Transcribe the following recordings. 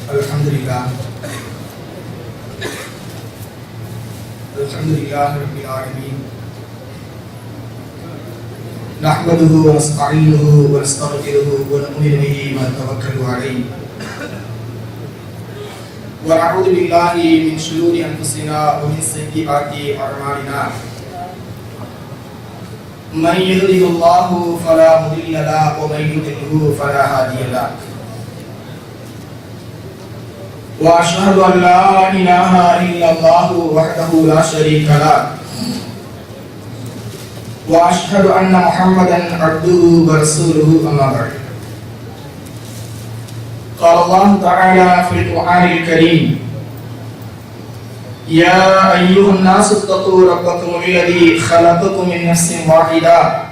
Alhamdulillah Rabbil Alamin Nahmaduhu wa nasta'inuhu wa nastaghfiruhu wa nu'minu bihi wa natawakkalu alayhi wa na'udzu billahi min shururi anfusina wa min sayyiati a'malina man yahdihillahu fala mudilla lahu wa man yudlilhu fala hadiya lahu wa ashhadu an la ilaha illallah wahdahu la sharika lahu wa ashhadu anna Muhammadan abduhu wa rasuluhu amma ba'd. Qala Allah ta'ala fil Qur'anil Karim ya ayyuhan nasu ittaqu rabbakum alladhi khalaqakum min nafsin wahidah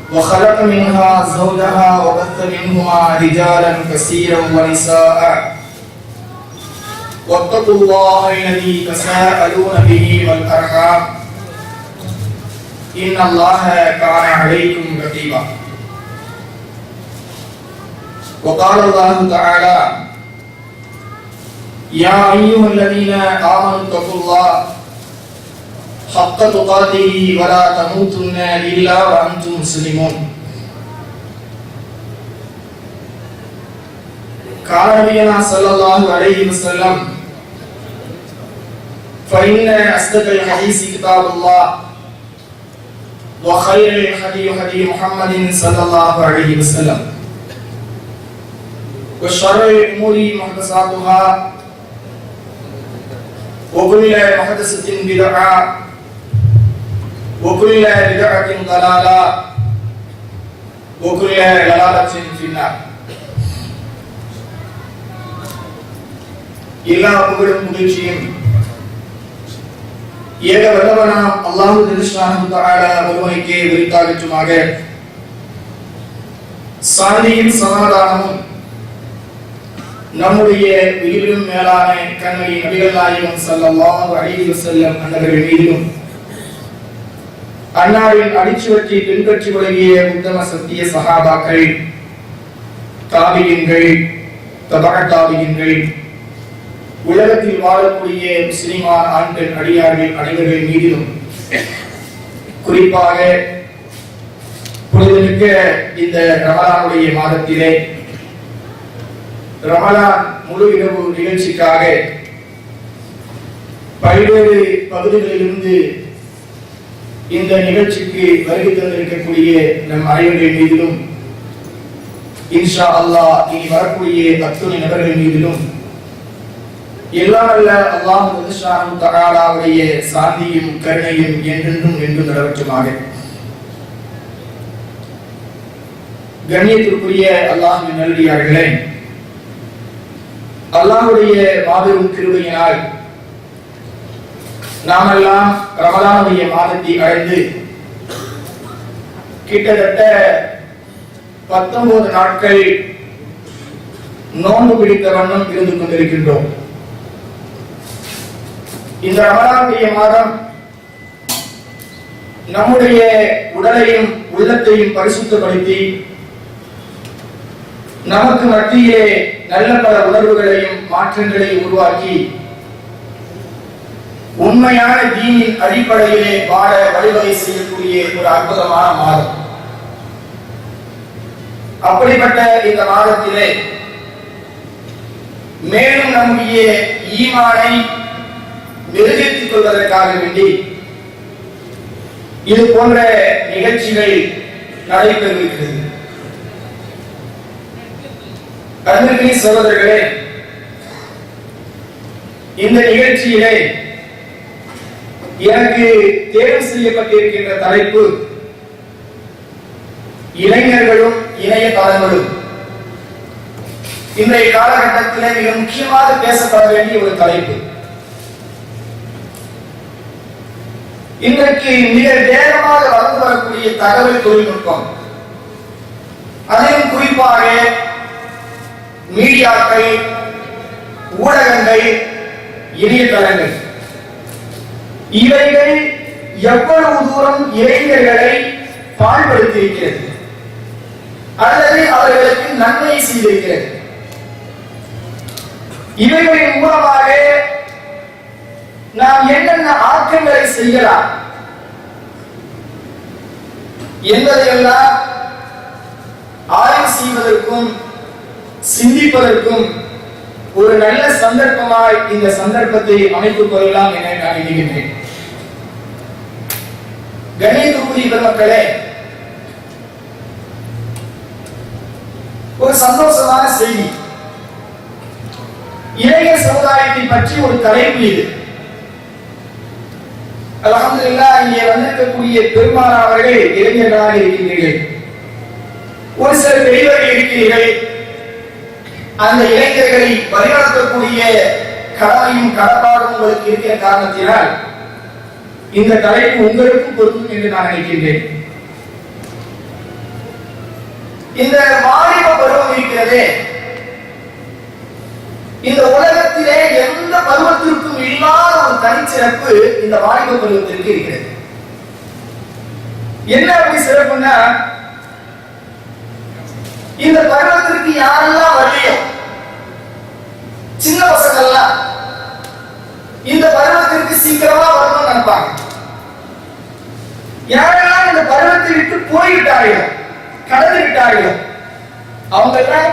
wa khalaqa minha zawjaha wa batha minhuma rijalan katsiran wa nisaa'a wattaqullaha alladhi tasaaluna bihi wal arham inna Allaha kana alaykum raqiba. Wa qala Allah ta'ala ya ayyuhalladhina amanu taqullaha haqqa tuqatih wa la tamutunna illa wa antum muslimun. Qala nabiyuna sallallahu alayhi wasallam fa inna asdaqal hadisi kitabullah wa khairul hadi Muhammadin sallallahu alaihi wasallam wa syarrul umuri muhdatsatuha wa kullu muhdatsatin bid'ah wa kullu bid'atin dalalah wa kullu dalalatin finnar. எல்லா புகழும் புகழ்ச்சியும் ஏக வல்லவனாம் அல்லாஹ் ஜல்லஷானஹு தஆலா ஒருவனுக்கே உரித்தாகட்டுமாக. சாந்தியும் சமாதானமும் நம்முடைய உயிரிலும் மேலான கண்மணி நபிகள் நாயகம் ஸல்லல்லாஹு அலைஹி வஸல்லம் அன்னவர்கள் மீதிலும் அன்னாரின் அடிச்சுவற்றை பின்பற்றி வழங்கிய உத்தம சத்திய சஹாபாக்கள், தாபியீன்கள், தபஅ தாபியீன்கள், உலகத்தில் வாழக்கூடிய முஸ்லிமான ஆண்கள் அடியார்கள் அனைவர்கள் மீதிலும் குறிப்பாக புனிதமிக்க இந்த ரமலானுடைய மாதத்திலே ரமலான் முழு இரவு நிகழ்ச்சிக்காக பல்வேறு பகுதிகளிலிருந்து இந்த நிகழ்ச்சிக்கு வருகை தந்திருக்கக்கூடிய நம் அனைவர்கள் மீதிலும் இன்ஷா அல்லாஹ் இனி வரக்கூடிய அத்துணை நபர்கள் மீதிலும் எல்லாம் அல்ல அல்லாஹ் ஜல்லஷானஹு தஆலாவுடைய சாந்தியும் கருணையும் என்றென்றும் என்றும் நிலவற்றுமாக. கண்ணியத்திற்குரிய அல்லாஹ்வின் நல்லடியார்களே, அல்லாஹ்வுடைய மாபெரும் கிருபையினால் நாமெல்லாம் ரமலானுடைய மாதத்தை அடைந்து கிட்டத்தட்ட 19 நாட்கள் நோன்பு பிடித்த வண்ணம் இருந்து கொண்டிருக்கின்றோம். இந்த ரமலானுடைய மாதம் நம்முடைய உடலையும் உள்ளத்தையும் பரிசுத்தப்படுத்தி நமக்கு மத்தியிலே நல்ல பல உணர்வுகளையும் மாற்றங்களையும் உருவாக்கி உண்மையான தீனின் அடிப்படையிலே வாழ வழிவகை செய்யக்கூடிய ஒரு அற்புதமான மாதம். அப்படிப்பட்ட இந்த மாதத்திலே மேலும் நம்முடைய ஈமானை மெருகேற்றிக் கொள்வதற்காக வேண்டி இது போன்ற நிகழ்ச்சிகள் நடைபெறுகிறது. அன்பிற்குரிய சகோதரர்களே, இந்த நிகழ்ச்சியிலே எனக்கு தேர்வு செய்யப்பட்டிருக்கின்ற தலைப்பு இளைஞர்களும் இணையதளங்களும். இன்றைய காலகட்டத்திலே மிக முக்கியமாக பேசப்பட வேண்டிய ஒரு தலைப்பு. இன்றைக்கு மிக வேகமாக வளர்ந்து வரக்கூடிய தகவல் தொழில்நுட்பம், அதிலும் குறிப்பாக மீடியாக்கள், ஊடகங்கள், இணையதளங்கள், இவைகள் எவ்வளவு தூரம் இளைஞர்களை பாழ்படுத்தியிருக்கிறது அல்லது அவர்களுக்கு நன்மை செய்திருக்கிறது. இவைகளின் மூலமாக நாம் என்னென்ன ஆக்கங்களை செய்யலாம் என்பதையெல்லாம் ஆய்வு செய்வதற்கும் சிந்திப்பதற்கும் ஒரு நல்ல சந்தர்ப்பமாய் இந்த சந்தர்ப்பத்தை அமைத்துக் கொள்ளலாம் என நான் எண்ணுகின்றேன். கணிதக்குரிய பெருமக்களே, ஒரு சந்தோஷமான செய்தி. இளைஞர் சமுதாயத்தை பற்றி ஒரு தலைப்பு இது. அல்ஹம்துலில்லாஹ், இங்கே வந்திருக்கக்கூடிய பெருமானார் அவர்கள் இளைஞர்களாக இருக்கின்றீர்கள். ஒரு சில பெரியவர்கள் இருக்கிறீர்கள். அந்த இளைஞர்களை வழிநடத்தக்கூடிய கடமையும் கடப்பாடும் உங்களுக்கு இருக்கிற காரணத்தினால் இந்த தலைப்பு உங்களுக்கும் பொருந்தும் என்று நான் நினைக்கின்றேன். இந்த வாலிப பருவம் இருக்கிறதே, இந்த உலகத்திலே எந்த பருவத்திற்கும் இல்லாத ஒரு தனிச்சிறப்பு இந்த வாலிப பருவத்திற்கு இருக்கிறது. என்ன அப்படி சிறப்புன்னா, இந்த பருவத்திற்கு யாரெல்லாம் வரலையோ, சின்ன பசங்கள்லாம் இந்த பருவத்திற்கு சீக்கிரமா வரணும்னு நினைப்பாங்க. யாரெல்லாம் இந்த பருவத்தை விட்டு போய்விட்டார்களோ, கடந்து விட்டார்களோ, அவங்க எல்லாம்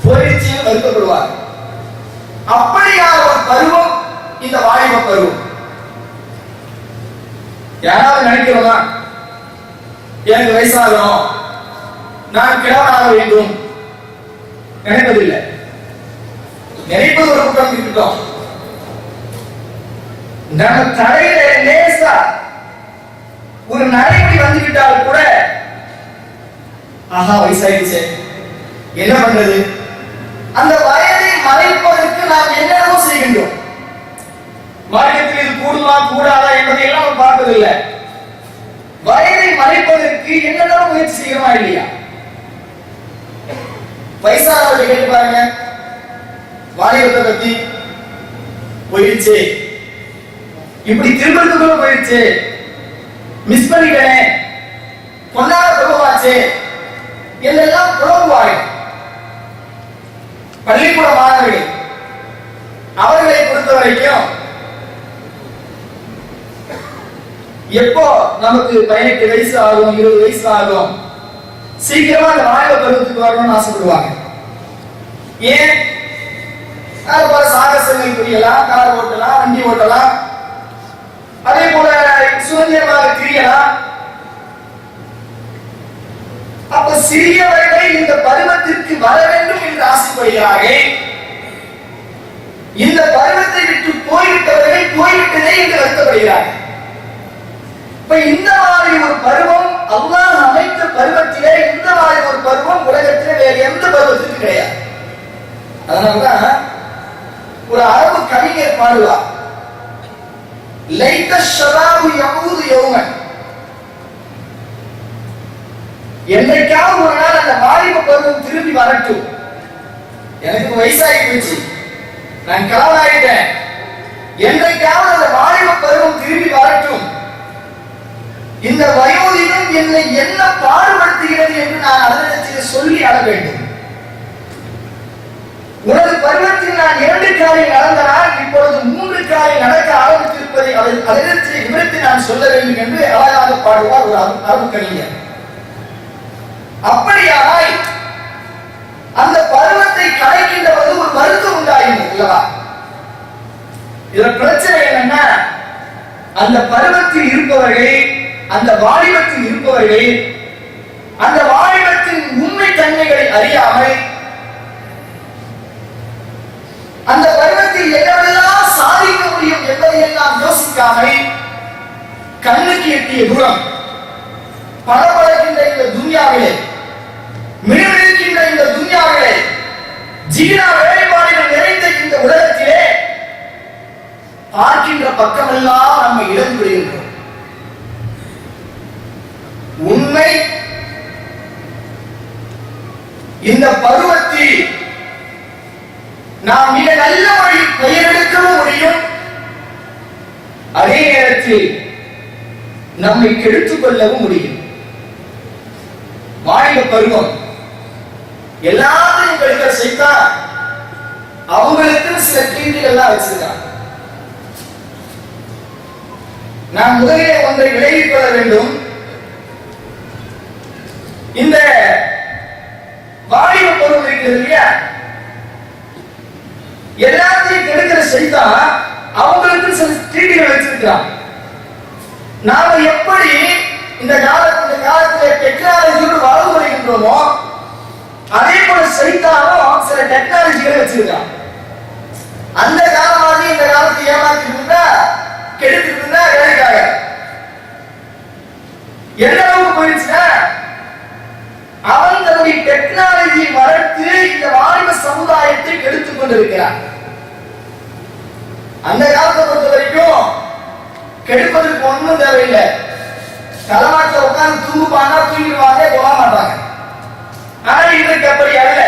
போயிடுச்சின்னு வருத்தப்படுவாங்க. அப்படியான ஒரு பருவம் இந்த வாலிப பருவம். யாராவது நினைக்கிறோமா எனக்கு வயசாகணும், நான் கிழவனாக வேண்டும்? நினைப்பதில்லை. நினைப்பது ஒரு பக்கம் இருக்கட்டும், நம்ம தலையில லேசா ஒரு நரைமுடி வந்துவிட்டால் கூட ஆஹா வயசாயிடுச்சு, என்ன பண்றது? அந்த வயதை மறைப்பதற்கு நாம் என்னென்னவோ செய்கின்றோம். மார்க்கத்தில் இது கூடுமா கூடாதா என்பதை எல்லாம் பார்ப்பதில்லை. வயதை மறைப்பதற்கு என்னென்ன முயற்சி செய்யணுமா இல்லையா? வயசானவர்கள் கேட்டு பாருங்க, வாலிபத்தை பத்தி போயிடுச்சு, இப்படி திருமணத்துக்குள்ள போயிடுச்சு, மிஸ் பண்ணிட்டேன், கொண்டாட பருவமாச்சு என்றெல்லாம் புலம்புவார்கள். பள்ளிக்கூட மாணவர்கள் அவர்களை பொறுத்த வரைக்கும் எப்போ நமக்கு 18 வயசு ஆகும், 20 வயசு ஆகும், சீக்கிரமா அந்த வாலிப பருவத்துக்கு வரணும்னு ஆசைப்படுவாங்க. ஏன்? அது போல சாகசங்கள் புரியலாம், கார் ஓட்டலாம், வண்டி ஓட்டலாம், அதே போல சுதந்திரமாக திரியலாம். அப்ப சிறியவர்களை இந்த பருவத்திற்கு வர வேண்டும் என்று ஆசைப்படுகிறார்கள். இந்த பருவத்தை விட்டு போய்விட்டவர்கள் போய்விட்டதே என்று வருத்தப்படுகிறார்கள். இப்ப இந்த மாதிரி ஒரு பருவம் அல்லாஹ் அமைத்த பருவத்திலே இந்த மாதிரி ஒரு பருவம் உலகத்திலே வேறு எந்த பருவத்திற்கு கிடையாது. அதனால்தான் ஒரு அரபு கவிஞர் பாடுவார், லைத ஷபாபு யமூது யௌமன், என்னைக்காவது ஒரு நாள் அந்த வாலிப பருவம் திரும்பி வரட்டும். எனக்கு வயசாகி போச்சு, நான் காலாயிட்டேன், என்னைக்காவது அந்த வாலிப பருவம் திரும்பி வரட்டும். இந்த வயோதிகம் என்னை என்ன பாடுபடுத்துகிறது என்று நான் அதனிடத்தில் சொல்லி அழ வேண்டும். உனது பருவத்தில் நான் 2 காலில் நடந்தனால் இப்பொழுது 3 காலில் நடக்க ஆரம்பித்திருப்பதை அதனிடத்தில் விவரித்து நான் சொல்ல வேண்டும் என்று அழகாக பாடுவார் ஒரு அரபு கவிஞர். அப்படியாய் அந்த பருவத்தை கலைக்கின்ற போது ஒரு வருத்தம் உண்டாயிருக்கு அல்லவா? இதுல பிரச்சனை என்னன்னா, அந்த பருவத்தில் இருப்பவர்கள், அந்த வாலிபத்தில் இருப்பவர்கள் அந்த வாலிபத்தின் உண்மை தன்மைகளை அறியாமல், அந்த பருவத்தில் என்னவெல்லாம் சாதிக்க முடியும் என்பதையெல்லாம் யோசிக்காமல், கண்ணுக்கு எட்டிய தூரம் படபடக்கின்ற இந்த துன்யாவிலே, மிளிர்கின்ற இந்த துன்யாவிலே, ஜீனா வேலைப்பாடுகள் நிறைந்த இந்த உலகத்திலே பார்க்கின்ற பக்கமெல்லாம் நம்ம இழந்து விடுகின்றோம். உண்மை இந்த பருவத்தில் நாம் மிக நல்ல முறையில் பெயரெடுக்கவும் முடியும், அதே நேரத்தில் நம்மை கெடுத்துக் கொள்ளவும் முடியும். வாலிப பருவம் எல்லாத்தையும் கெடுக்க செய்தா அவங்களுக்கு சில ட்ரீட்டுகள்லாம் வச்சிருக்காங்க. நான் முதலிலே ஒன்றை விலகிக் கொள்ள வேண்டும். இந்த வாலிப பருவம் இருக்கிறது இல்லையா, எல்லாத்தையும் கெடுக்கிற சைத்தான் அவங்களுக்கு சில ட்ரீட்டுகள் வச்சிருக்கிறான். நாம எப்படி இந்த காலத்துல டெக்னாலஜியோடு வளர்ந்து வருகின்றோமோ அதே போல சைத்தானும் சில டெக்னாலஜிகளை வச்சிருக்கான். அந்த காலமாக இந்த காலத்தை ஏமாத்திட்டு இருந்தா கெடுத்துட்டு இருந்தா வேலைக்காக எந்த அளவுக்கு போயிடுச்சுன்னா, அவன் தன்னுடைய டெக்னாலஜியை வளர்த்து இந்த வாலிப சமுதாயத்தை கெடுத்துக் கொண்டிருக்கிறான். அந்த காலத்தை பொறுத்த வரைக்கும் கெடுப்பதற்கு ஒன்றும் தேவையில்லை. தலைமாட்டில் உட்கார்ந்து தூங்குப்பாங்க, தூங்கிடுவாங்க, போக மாட்டாங்க. ஆனா இன்றைக்கு அப்படி அல்ல.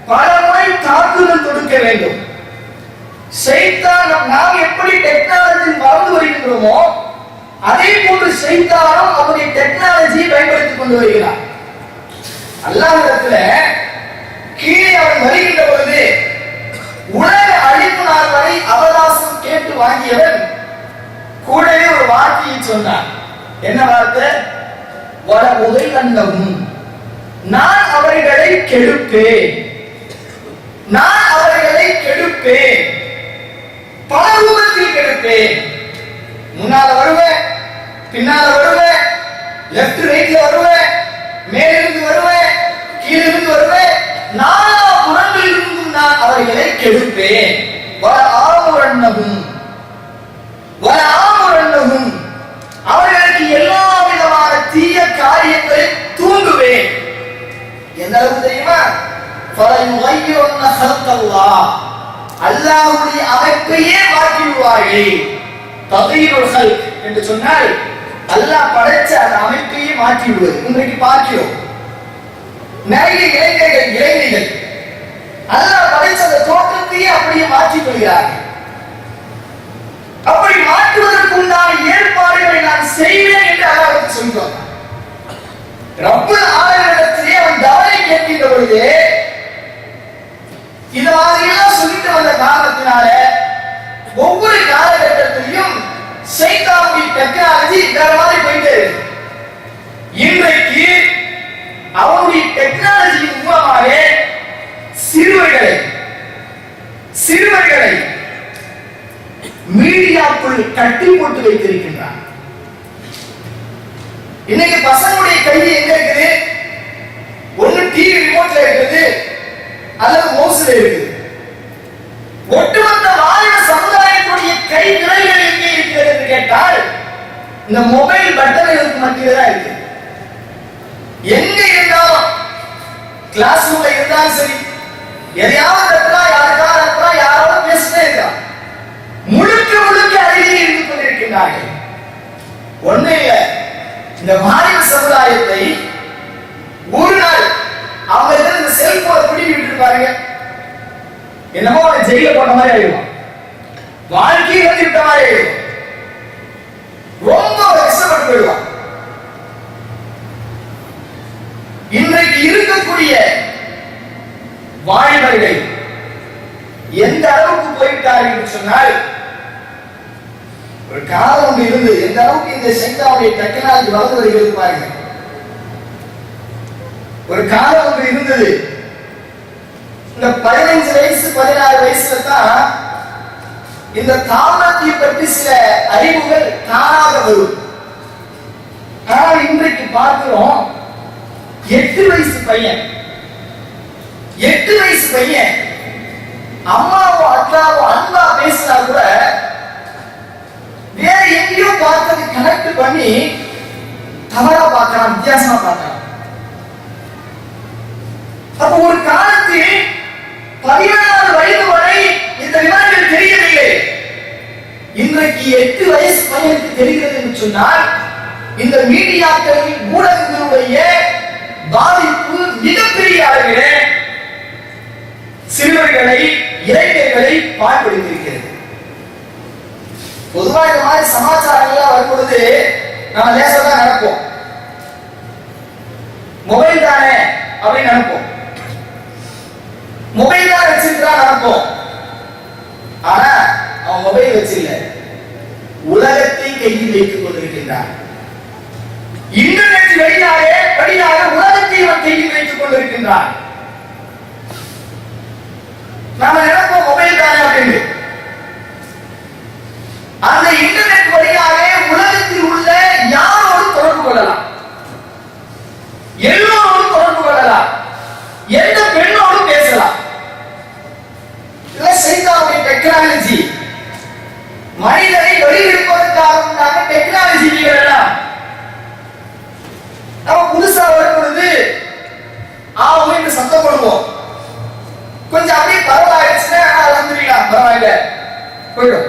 பல முறை தாக்குதல் தொடுக்க வேண்டும். சைத்தான் நாம் எப்படி டெக்னாலஜி வளர்ந்து வருகின்றோமோ அதே போன்று சைத்தானும் அவருடைய டெக்னாலஜியை பயன்படுத்திக் கொண்டு வருகிறார். அல்லாஹ்விடத்துல கீழே அவன் வருகின்ற பொழுது உலக அழிப்பு நாள் வரை அவகாசம் கேட்டு வாங்கியவன் கூடவே ஒரு வார்த்தையை சொன்னான். என்ன வார்த்தை? வட உதை கண்டவும், நான் அவர்களை கெடுப்பேன், நான் அவர்களை கெடுப்பேன், பல ரூபத்தில் கெடுப்பேன். முன்னால வருவேன், பின்னால வருவேன், லெப்ட் ரைட்ல வருவேன், மேலிருந்து வருவேன், கீழிருந்து வருவேன், நாலா புறங்களிலிருந்தும் நான் அவர்களை கெடுப்பேன். வர ஆமுரன்னகும், வர ஆமுரன்னகும், அவர்களுக்கு எல்லா விதமான தீய காரியங்களை தூண்டுவேன். எந்த அளவுக்கு தெரியுமா? அல்லாஹ்வுடைய அமைப்பையே மாற்றி விடுவார்கள். தக்யீருல் ஹல்க் என்று சொன்னால் அல்லாஹ் படைச்ச அந்த அமைப்பையே மாற்றி விடுவது. இன்றைக்கு பார்க்கிறோம் நிறைய இளைஞர்கள் அல்லாஹ் படைச்ச அந்த தோற்றத்தையே அப்படியே மாற்றிக் கொள்கிறார்கள். அப்படி மாற்றுவதற்கு உண்டான ஏற்பாடுகளை நான் செய்வேன் என்று அல்லாஹ் சொல்கிறார். ரப்புல் ஆலமீனிடத்திலே அவன் தவறை கேட்கின்ற பொழுது இது மாதிரியெல்லாம் சொல்லிட்டு வந்த காரணத்தினால ஒவ்வொரு காலகட்டத்திலையும் சைத்தானுடைய டெக்னாலஜி வேற மாதிரி போயிட்டு இன்றைக்கு அவருடைய டெக்னாலஜியின் மூலமாக சிறுவர்களை மீடியாக்குள் கட்டி போட்டு வைத்திருக்கின்றார். இன்னைக்கு பசங்களுடைய கைது எங்க இருக்குது? ஒண்ணு டிவி ரிமோட்ல இருக்குது அல்லது மவுஸ்ல இருக்குது. ஒட்டுமொத்த வாலிப சமுதாயத்துடைய கை விரல்கள் எங்கே இருக்கிறது என்று கேட்டால் இந்த மொபைல் பட்டன்களுக்கு மத்தியில தான் இருக்கு. எங்க இருந்தாலும் கிளாஸ் ரூம்ல இருந்தாலும் சரி, எதையாவது இருக்கலாம், யாருக்காவது இருக்கலாம், யாராவது பேசிட்டே இருக்கலாம், முழுக்க முழுக்க அருகில் இருந்து கொண்டிருக்கின்றார்கள். ஒண்ணு இல்லை, இந்த வாலிப சமுதாயத்தை ஒரு நாள் அவங்க இந்த செல்போனை பிடிக்கி விட்டு பாருங்க, என்னமோ அவன் ஜெயில போட்ட மாதிரி ஆயிடுவான், வாழ்க்கையை வந்து விட்ட மாதிரி ஆயிடுவான், ரொம்ப கஷ்டப்பட்டு போயிடுவான். இன்றைக்கு இருக்கக்கூடிய வாலிபர்கள் எந்த அளவுக்கு போயிட்டார்கள் என்று சொன்னால், ஒரு காலம் ஒன்று இருந்து எந்த அளவுக்கு இந்த சைத்தானுடைய டெக்னாலஜி வளர்ந்து வருகிறது பாருங்க. ஒரு காலம் ஒன்று இருந்தது, இந்த 15 வயசு 16 வயசுல தான் இந்த தாமத்தை பற்றி சில அறிவுகள் தானாக வரும். ஆனால் இன்றைக்கு பார்க்கிறோம் 8 வயசு பையன் அம்மாவோ அக்காவோ அன்பா பேசினா கூட வேற எங்கேயோ பார்த்தது கனெக்ட் பண்ணி தவறா பார்க்கலாம், வித்தியாசமா பார்க்கலாம். அப்ப ஒரு காலத்தில் 16 வயது வரை இந்த விவரங்கள் தெரியவில்லை. இன்றைக்கு 8 வயசு பையனுக்கு தெரிகிறது என்று சொன்னால் இந்த மீடியாக்களின் ஊடகங்களுடைய பாதிப்பு மிகப்பெரிய அளவிலே சிறுவர்களை இளைஞர்களை பாழ்படுத்தியிருக்கிறது. பொதுவாக இந்த மாதிரி சமாச்சாரங்கள்லாம் வரும்பொழுது நம்ம லேசதான் நடப்போம், மொபைல் தானே அப்படின்னு நினைப்போம். மொபைல் தான் வச்சிருக்க வச்சுதான் நடக்கும். ஆனா அவன் மொபைல் வச்சில்ல, உலகத்தை கையில் வைத்துக் கொண்டிருக்கின்றான். இன்டர்நெட் வழியாக உலகத்தை அவன் கையில் வைத்துக் கொண்டிருக்கின்றான். நாம நினைப்போம் மொபைல் தானே அப்படின்னு. அந்த இன்டர்நெட் வழியாக உலகத்தில் உள்ள யாரோடு தொடர்பு கொள்ளலாம், எல்லோரோடும் தொடர்பு கொள்ளலாம், எந்த பெண்ணோடு பேசலாம். சைத்தானுடைய டெக்னாலஜி மனிதனை வெளியெடுப்பதற்காக டெக்னாலஜி எல்லாம் நம்ம புதுசா வரும் பொழுது ஆகும் என்று சத்தம் போடுவோம். கொஞ்சம் அப்படியே பரவாயிடுச்சுன்னா அல்ஹம்துலில்லாஹ் பரவாயில்ல போயிடும்.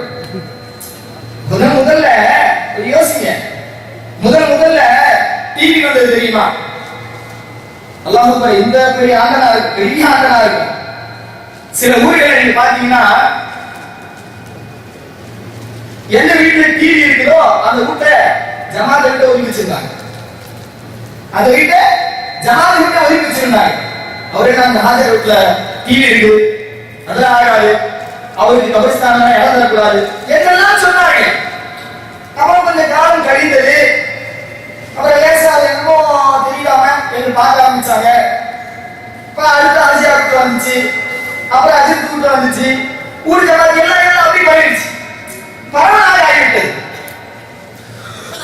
முதல்ல யோசிங்க, முதல்ல டிவி வந்தது தெரியுமா? அல்லாஹ் அக்பர், இந்த பெரிய ஆண்டனா இருக்கு, பெரிய ஆண்டனா இருக்கு. சில ஊர்களில் நீங்க பாத்தீங்கன்னா எந்த வீட்டுல டிவி இருக்குதோ அந்த வீட்டை ஜமாத் கிட்ட ஒதுக்கி வச்சிருந்தாங்க. அந்த வீட்டை ஜமாத் கிட்ட ஒதுக்கி வச்சிருந்தாங்க. அவரே அந்த ஹாஜர் வீட்டுல டிவி இருக்கு, அதெல்லாம் ஆகாது, அவருக்கு கபரிஸ்தான இடம் தரக்கூடாது என்றெல்லாம் சொன்னாங்க. அப்புறம் கொஞ்சம் காலம் கழிந்தது. அப்புறம் லேசா என்னமோ தெரியலாம என்று பார்க்க ஆரம்பிச்சாங்க. அடுத்த ஆசியாவுக்கு வந்துச்சு, அப்புறம் அஜித் கூட்டம் வந்துச்சு, ஊர் ஜமாத் எல்லாம் அப்படி போயிடுச்சு, பரவலாக ஆகிவிட்டது.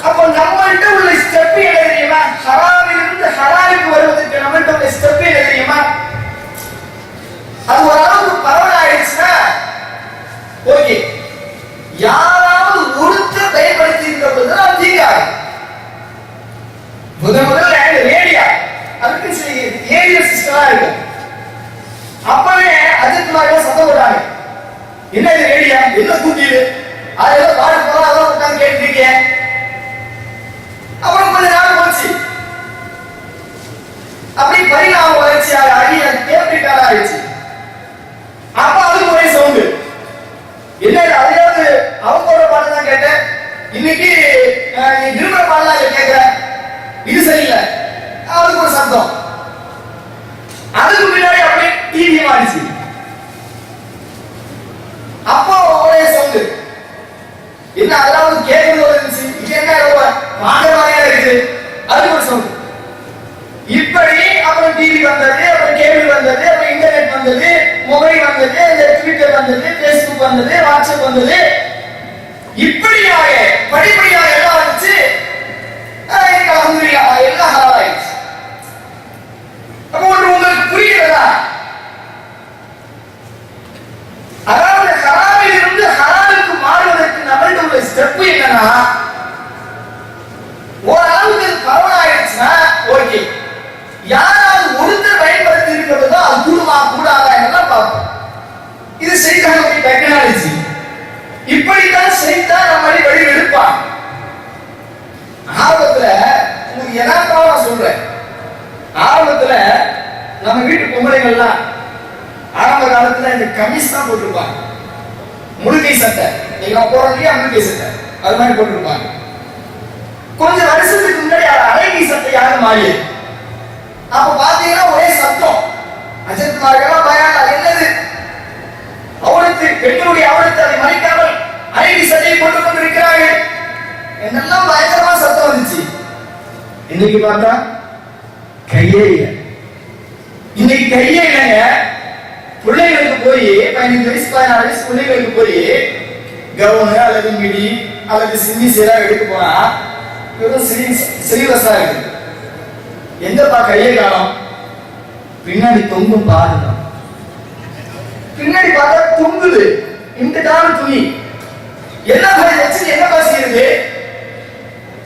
அப்போ நம்மள்கிட்ட உள்ள ஸ்டெப் என்ன தெரியுமா? ஹராமிலிருந்து ஹலாலுக்கு வருவதற்கு நம்மள்கிட்ட உள்ள ஸ்டெப் என்ன தெரியுமா? அது ஓரளவுக்கு பரவலாயிடுச்சுன்னா ஓகே, யாராவது ஒருத்தர் பயன்படுத்தி இருக்க பொழுது அது தீங்காது. முதல்ல ரேடியா, அதுக்கு ஏரியா சிஸ்டமா இருக்கும். அப்பவே அஜித்மாரியா சத்தம் போட்டாங்க, என்ன இது ரேடியா, என்ன கூட்டிடு, அதெல்லாம் பாடு போறோம், அதெல்லாம் உட்காந்து கேட்டு இருக்கேன். அப்புறம் கொஞ்ச நாள் போச்சு, அப்படி பரிணாம வளர்ச்சியாக ஆகி கேப்ரிக்கான ஆயிடுச்சு. அப்ப அதுக்கு ஒரே சவுண்டு, என்ன அதையாவது அவங்களோட பாட்டு தான் கேட்டேன், இன்னைக்கு விரும்புற பாடலாம் கேட்கிற, இது சரியில்லை, அதுக்கு ஒரு சத்தம். அதுக்கு பின்னாடி அப்படியே டிவி மாறிச்சு. அப்போ ஒரே சவுண்டு, என்ன அதாவது கேட்கறது இருந்துச்சு, இது என்ன மாற்றமாக இருக்குது, அதுக்கு ஒரு சவுண்டு. இப்படி அப்புறம் டிவி வந்தது, அப்புறம் கேபிள் வந்தது, அப்புறம் இன்டர்நெட் வந்தது, மொபைல் வந்தது, ட்விட்டர் வந்தது, பேஸ்புக் வந்தது, வாட்ஸ்அப் வந்தது. இப்படியாக படிப்படியாக எல்லாம் வந்துச்சு. அல்ஹம்துலில்லாஹ் எல்லாம் ஹலால் ஆயிடுச்சு. அப்ப ஒன்று உங்களுக்கு புரிகிறதா? அதாவது ஹராமில் இருந்து ஹலாலுக்கு மாறுவதற்கு நம்மள்ட்ட உள்ள ஸ்டெப் என்னன்னா, ஓரளவுக்கு பரவலாயிடுச்சுன்னா ஓகே, யாராவது ஒருத்தர் பயன்படுத்தி இருக்கிறதோ அது கூடுமா கூடாதா என்னெல்லாம் பார்ப்போம். இது சைத்தானுடைய டெக்னாலஜி. இப்படித்தான் சைத்தான் நம்மளை வழி எடுப்பான். ஆரம்பத்துல உங்களுக்கு எதார்த்தமா நான் சொல்றேன், ஆரம்பத்துல நம்ம வீட்டு பொம்பளைகள்லாம் ஆரம்ப காலத்துல இந்த கமிஸ் தான் போட்டிருப்பாங்க, முழுகை சட்டை, நீங்க போறோம் முழுகை சட்டை அது மாதிரி போட்டிருப்பாங்க. கொஞ்சம் வருஷத்துக்கு முன்னாடி அரைகை சட்டையாக மாறியது. அப்ப பாத்தீங்கன்னா ஒரே சத்தம், அஜித்மார்கள்லாம் பயம், என்னது அவளுக்கு பெண்களுடைய அவளுக்கு அதை மறைக்காமல் அரைகை சட்டையை போட்டுக் கொண்டிருக்கிறார்கள் என்னெல்லாம் பயங்கரமா சத்தம் வந்துச்சு. இன்னைக்கு பார்த்தா கையே இல்லை. இன்னைக்கு கையே இல்லைங்க. பிள்ளைகளுக்கு போய் 15 வயசு 16 வயசு பிள்ளைகளுக்கு போய் கவுனு அல்லது மிடி அல்லது சிம்மி சீரா எடுக்க போனா வெறும் சிறிவசா இருக்கு. எங்கப்பா கையை காலம்? பின்னாடி தொங்கும் பாருதான், பின்னாடி பார்த்தா தொங்குது இன்றான துணி. என்ன வச்சு என்ன செய்யுது?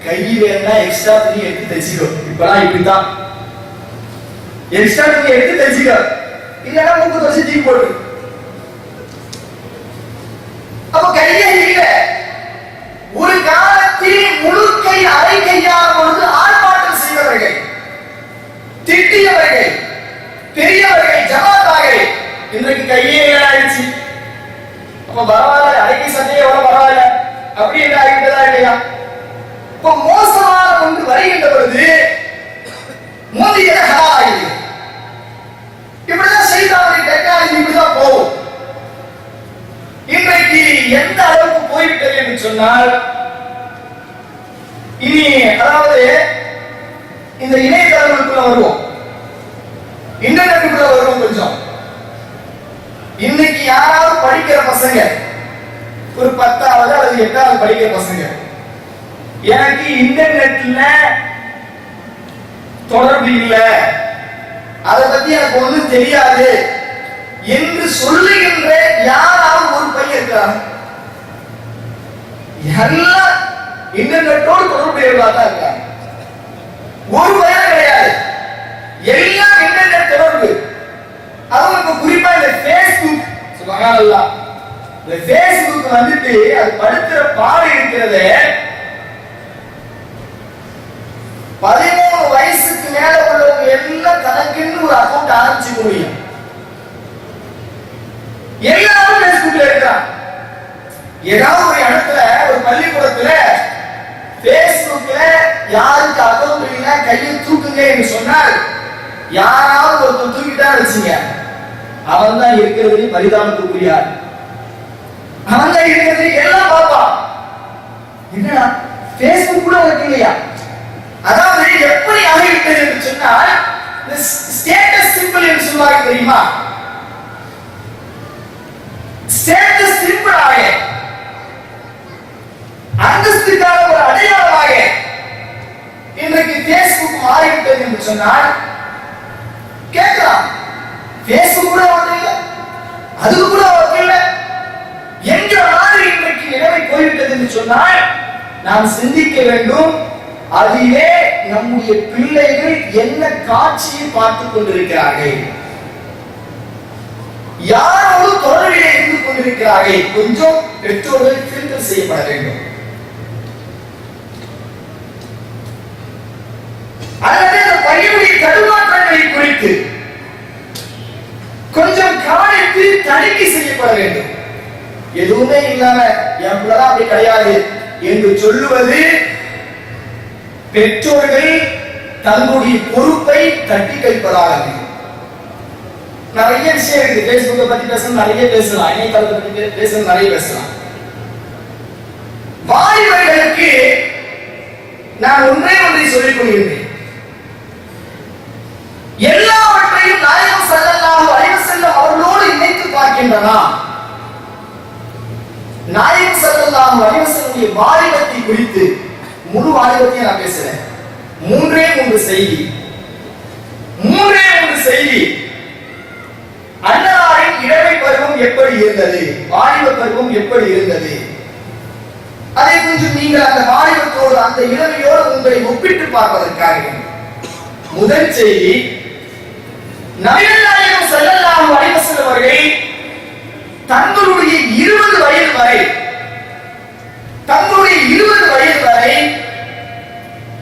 கை வேணா எக்ஸ்ட்ரா துணி எடுத்து தைச்சிக்கோ. இப்பெல்லாம் இப்படித்தான், எக்ஸ்ட்ரா துணி எடுத்து தைச்சிக்கோ, இல்லைன்னா மூக்கு தோசி தீ போட்டு. அப்ப கையே இல்ல. ஒரு காலத்தில் முழு கை அரை கையால் பொழுது ஆர்ப்பாட்டம் செய்தவர்கள், திட்டியவர்கள், பெரியவர்கள், ஜமாத்தார்கள். இன்றைக்கு கையே ஆயிடுச்சு. அப்ப பரவாயில்ல, அரைக்கை சட்டையே பரவாயில்ல அப்படி என்ன ஆகிவிட்டதா இல்லையா? இப்ப மோசமான ஒன்று வருகின்ற பொழுது மோதியதை ஹலால் ஆகிடுது. இப்படிதான் செய்தார்கள். டெக்னாலஜி இப்படிதான் போகும். சொன்னால், இனி அதாவது இந்த இணையதளங்களுக்குள்ள வருவோம், இன்டர்நெட்டுக்குள்ள வருவோம். கொஞ்சம் இன்னைக்கு யாராவது படிக்கிற பசங்க, ஒரு 10வது அல்லது 8வது படிக்கிற பசங்க, எனக்கு இன்டர்நெட்ல தொடர்பு இல்லை, அதை பத்தி எனக்கு ஒன்றும் தெரியாது என்று சொல்லுகின்ற யாராவது ஒரு பையன் இருக்காங்க? எல்லாம் இன்டர்நெட்டோடு தொடர்புடையவர்களாக தான் இருக்காங்க. ஒரு பையன் கிடையாது, எல்லாம் இன்டர்நெட் தொடர்பு. அதுவும் இப்ப குறிப்பா இந்த Facebook சொல்லுவாங்க, இந்த Facebook வந்துட்டு அது படுத்துற பாடு இருக்கிறது. 13 வயசுக்கு மேல உள்ளவங்க எல்லாம் தனக்குன்னு ஒரு அக்கௌண்ட் ஆரம்பிச்சுக்க முடியும். எல்லாரும் Facebookல இருக்கான். ஏதாவது ஒரு இடத்துல, ஒரு பள்ளிக்கூடத்துல Facebookல யாருக்கு அக்கௌண்ட் இல்ல கையை தூக்குங்க என்று சொன்னால், யாராவது ஒருத்தர் தூக்கிட்டா வச்சுங்க, அவன் தான் இருக்கிறது பரிதாபத்துக்குரியார். அவன் தான் இருக்கிறது எல்லாம் பார்ப்பான். என்னடா Facebook கூட உனக்கு இல்லையா? அதாவது எப்படி ஆகிவிட்டது என்று சொன்னால், ஸ்டேட்டஸ் சிம்பிள் என்று சொல்வாங்க தெரியுமா? ஸ்டேட்டஸ் சிம்பிள் ஆக, அந்தஸ்துக்கான ஒரு அடையாளமாக இன்றைக்கு Facebook மாறிவிட்டது என்று சொன்னால், கேட்கலாம், Facebook கூட வரல, அது கூட வரல என்கிற மாதிரி இன்றைக்கு நிலைமை போய்விட்டது என்று சொன்னால், நாம் சிந்திக்க வேண்டும். அதிலே நம்முடைய பிள்ளைகள் என்ன காட்சியை பார்த்துக் கொண்டிருக்கிறார்கள், யாரோடு தொடர்பிலே இருந்து கொண்டிருக்கிறார்கள், கொஞ்சம் பெற்றோர்கள் ஃபில்டர் செய்யப்பட வேண்டும். அல்லது அந்த பையனுடைய தடுமாற்றங்களை குறித்து கொஞ்சம் கவனித்து தணிக்கை செய்யப்பட வேண்டும். எதுவுமே இல்லாம என் பிள்ளை அப்படி கிடையாது என்று சொல்லுவது பெற்றோர்கள் தங்களுடைய பொறுப்பை தட்டி கழிப்பதாக. நிறைய விஷயம் இருக்கு, Facebook பத்தி பேசணும், நிறைய பேசலாம், இணையதளத்தை பத்தி பேசணும், நிறைய பேசலாம். வாலிபர்களுக்கு நான் ஒன்றை சொல்லிக் கொள்கிறேன், எல்லாவற்றையும் நாயகம் ஸல்லல்லாஹு அலைஹி வஸல்லம் அவர்களோடு இணைத்து பார்க்கின்றனா? நாயகம் ஸல்லல்லாஹு அலைஹி வஸல்லம் வாலிபத்தை குறித்து முழு வாலிபத்தையும் நான் பேசுறேன். மூன்றே மூன்று செய்தி. அன்னாரின் இளமை பருவம் எப்படி இருந்தது, வாலிப பருவம் எப்படி இருந்தது, அதை கொஞ்சம் நீங்கள் அந்த வாலிபத்தோடு அந்த இளமையோடு உங்களை ஒப்பிட்டு பார்ப்பதற்காக. முதல் செய்தி, நபிகள் நாயகம் ஸல்லல்லாஹு அலைஹி வஸல்லம் அவர்கள் தங்களுடைய 20 வயது வரை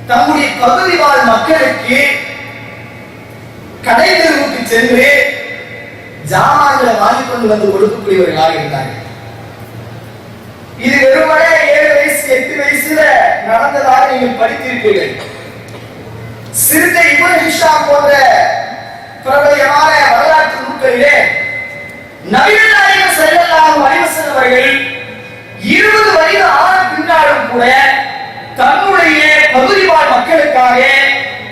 தம்முடைய பகுதி வாழ் மக்களுக்கு கடை தெருவுக்கு சென்று ஜாமான்களை வாங்கிக் கொண்டு வந்து கொடுக்கக்கூடியவர்களாக இருந்தார்கள். இது வெறுமனே 7 வயசு 8 வயசுல நடந்ததாக நீங்கள் படித்திருப்பீர்கள். சிறுத்தை இப்னு ஹிஷாம் போன்ற பிரபலமான வரலாற்று நூல்களிலே நபிகள் நாயகம் ஸல்லல்லாஹு அலைஹி வஸல்லம் அவர்கள் 20 வயது ஆன பின்னாலும் கூட தன்னுடைய பகுதி வாழ் மக்களுக்காக,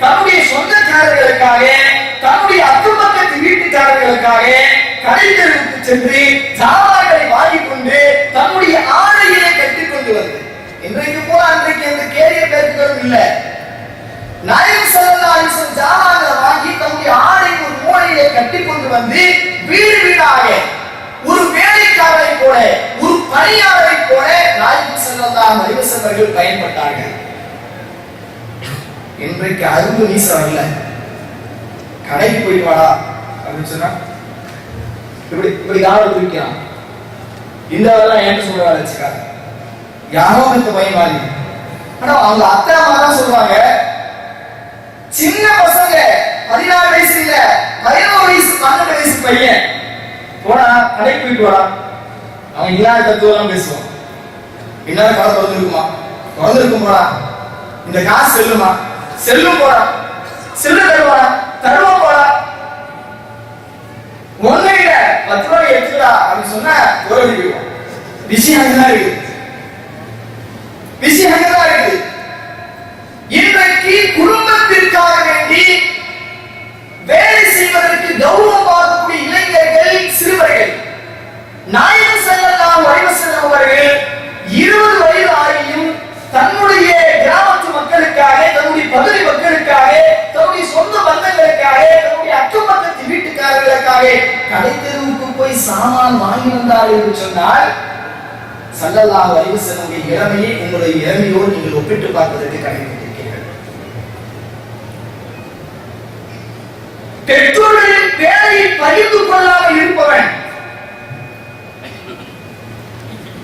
தன்னுடைய சொந்தக்காரர்களுக்காக, தன்னுடைய அக்கம்பக்கத்து வீட்டுக்காரர்களுக்காக கடை தெருவுக்கு சென்று ஜாமான்களை வாங்கிக் கொண்டு தன்னுடைய ஆடையிலே கட்டிக் கொண்டு வந்து, இன்றைக்கு போல அன்றைக்கு அந்த கேரியர் பேக்குகளும் இல்லை. நாயகம் ஸல்லல்லாஹு அலைஹி வஸல்லம் ஜாமான்களை வாங்கி தன்னுடைய ஆடை ஒரு மூலையிலே கட்டிக் கொண்டு வந்து வீடு வீடாக ஒரு வேலைக்காரரை போல, ஒரு பணியாளரை போல நாயகம் ஸல்லல்லாஹு அலைஹி வஸல்லம் அவர்கள் பயன்பட்டார்கள். இன்றைக்கு அரும்பு நீசம் இல்ல, கடைக்கு போயிட்டு வாடா அப்படின்னு சொன்னா இப்படி காலை தூக்கிறான். இந்த வேலை ஏன் சொல்ற வேலை வச்சுக்காது, யாரோ இந்த பையன் மாதிரி. ஆனா அவங்க அத்தை அம்மா தான் சொல்லுவாங்க, சின்ன பசங்க 16 வயசு இல்ல 11 வயசு 12 வயசு பையன் போடா கடைக்கு போயிட்டு வாடா. அவன் இல்லாத தத்துவம் பேசுவான். என்ன கடை திறந்துருக்கும் போடா, இந்த காசு செல்லும் போடா, செல்லு தருவா போடா, ஒண்ணு இல்ல 10 ரூபாய் எடுத்துடா அப்படின்னு சொன்னா ஒரு விஷயம் இருக்கு. எதற்காக கடை தெருவுக்கு போய் சாமான் வாங்கி வந்தார் என்று சொன்னால் ஸல்லல்லாஹு அலைஹி வஸல்லம் இளமையை உங்களுடைய இளமையோடு நீங்கள் ஒப்பிட்டு பார்ப்பதற்கு கடைபிடிக்கிறீர்கள். பெற்றோர்களின் பேரை பகிர்ந்து கொள்ளாமல் இருப்பவன்,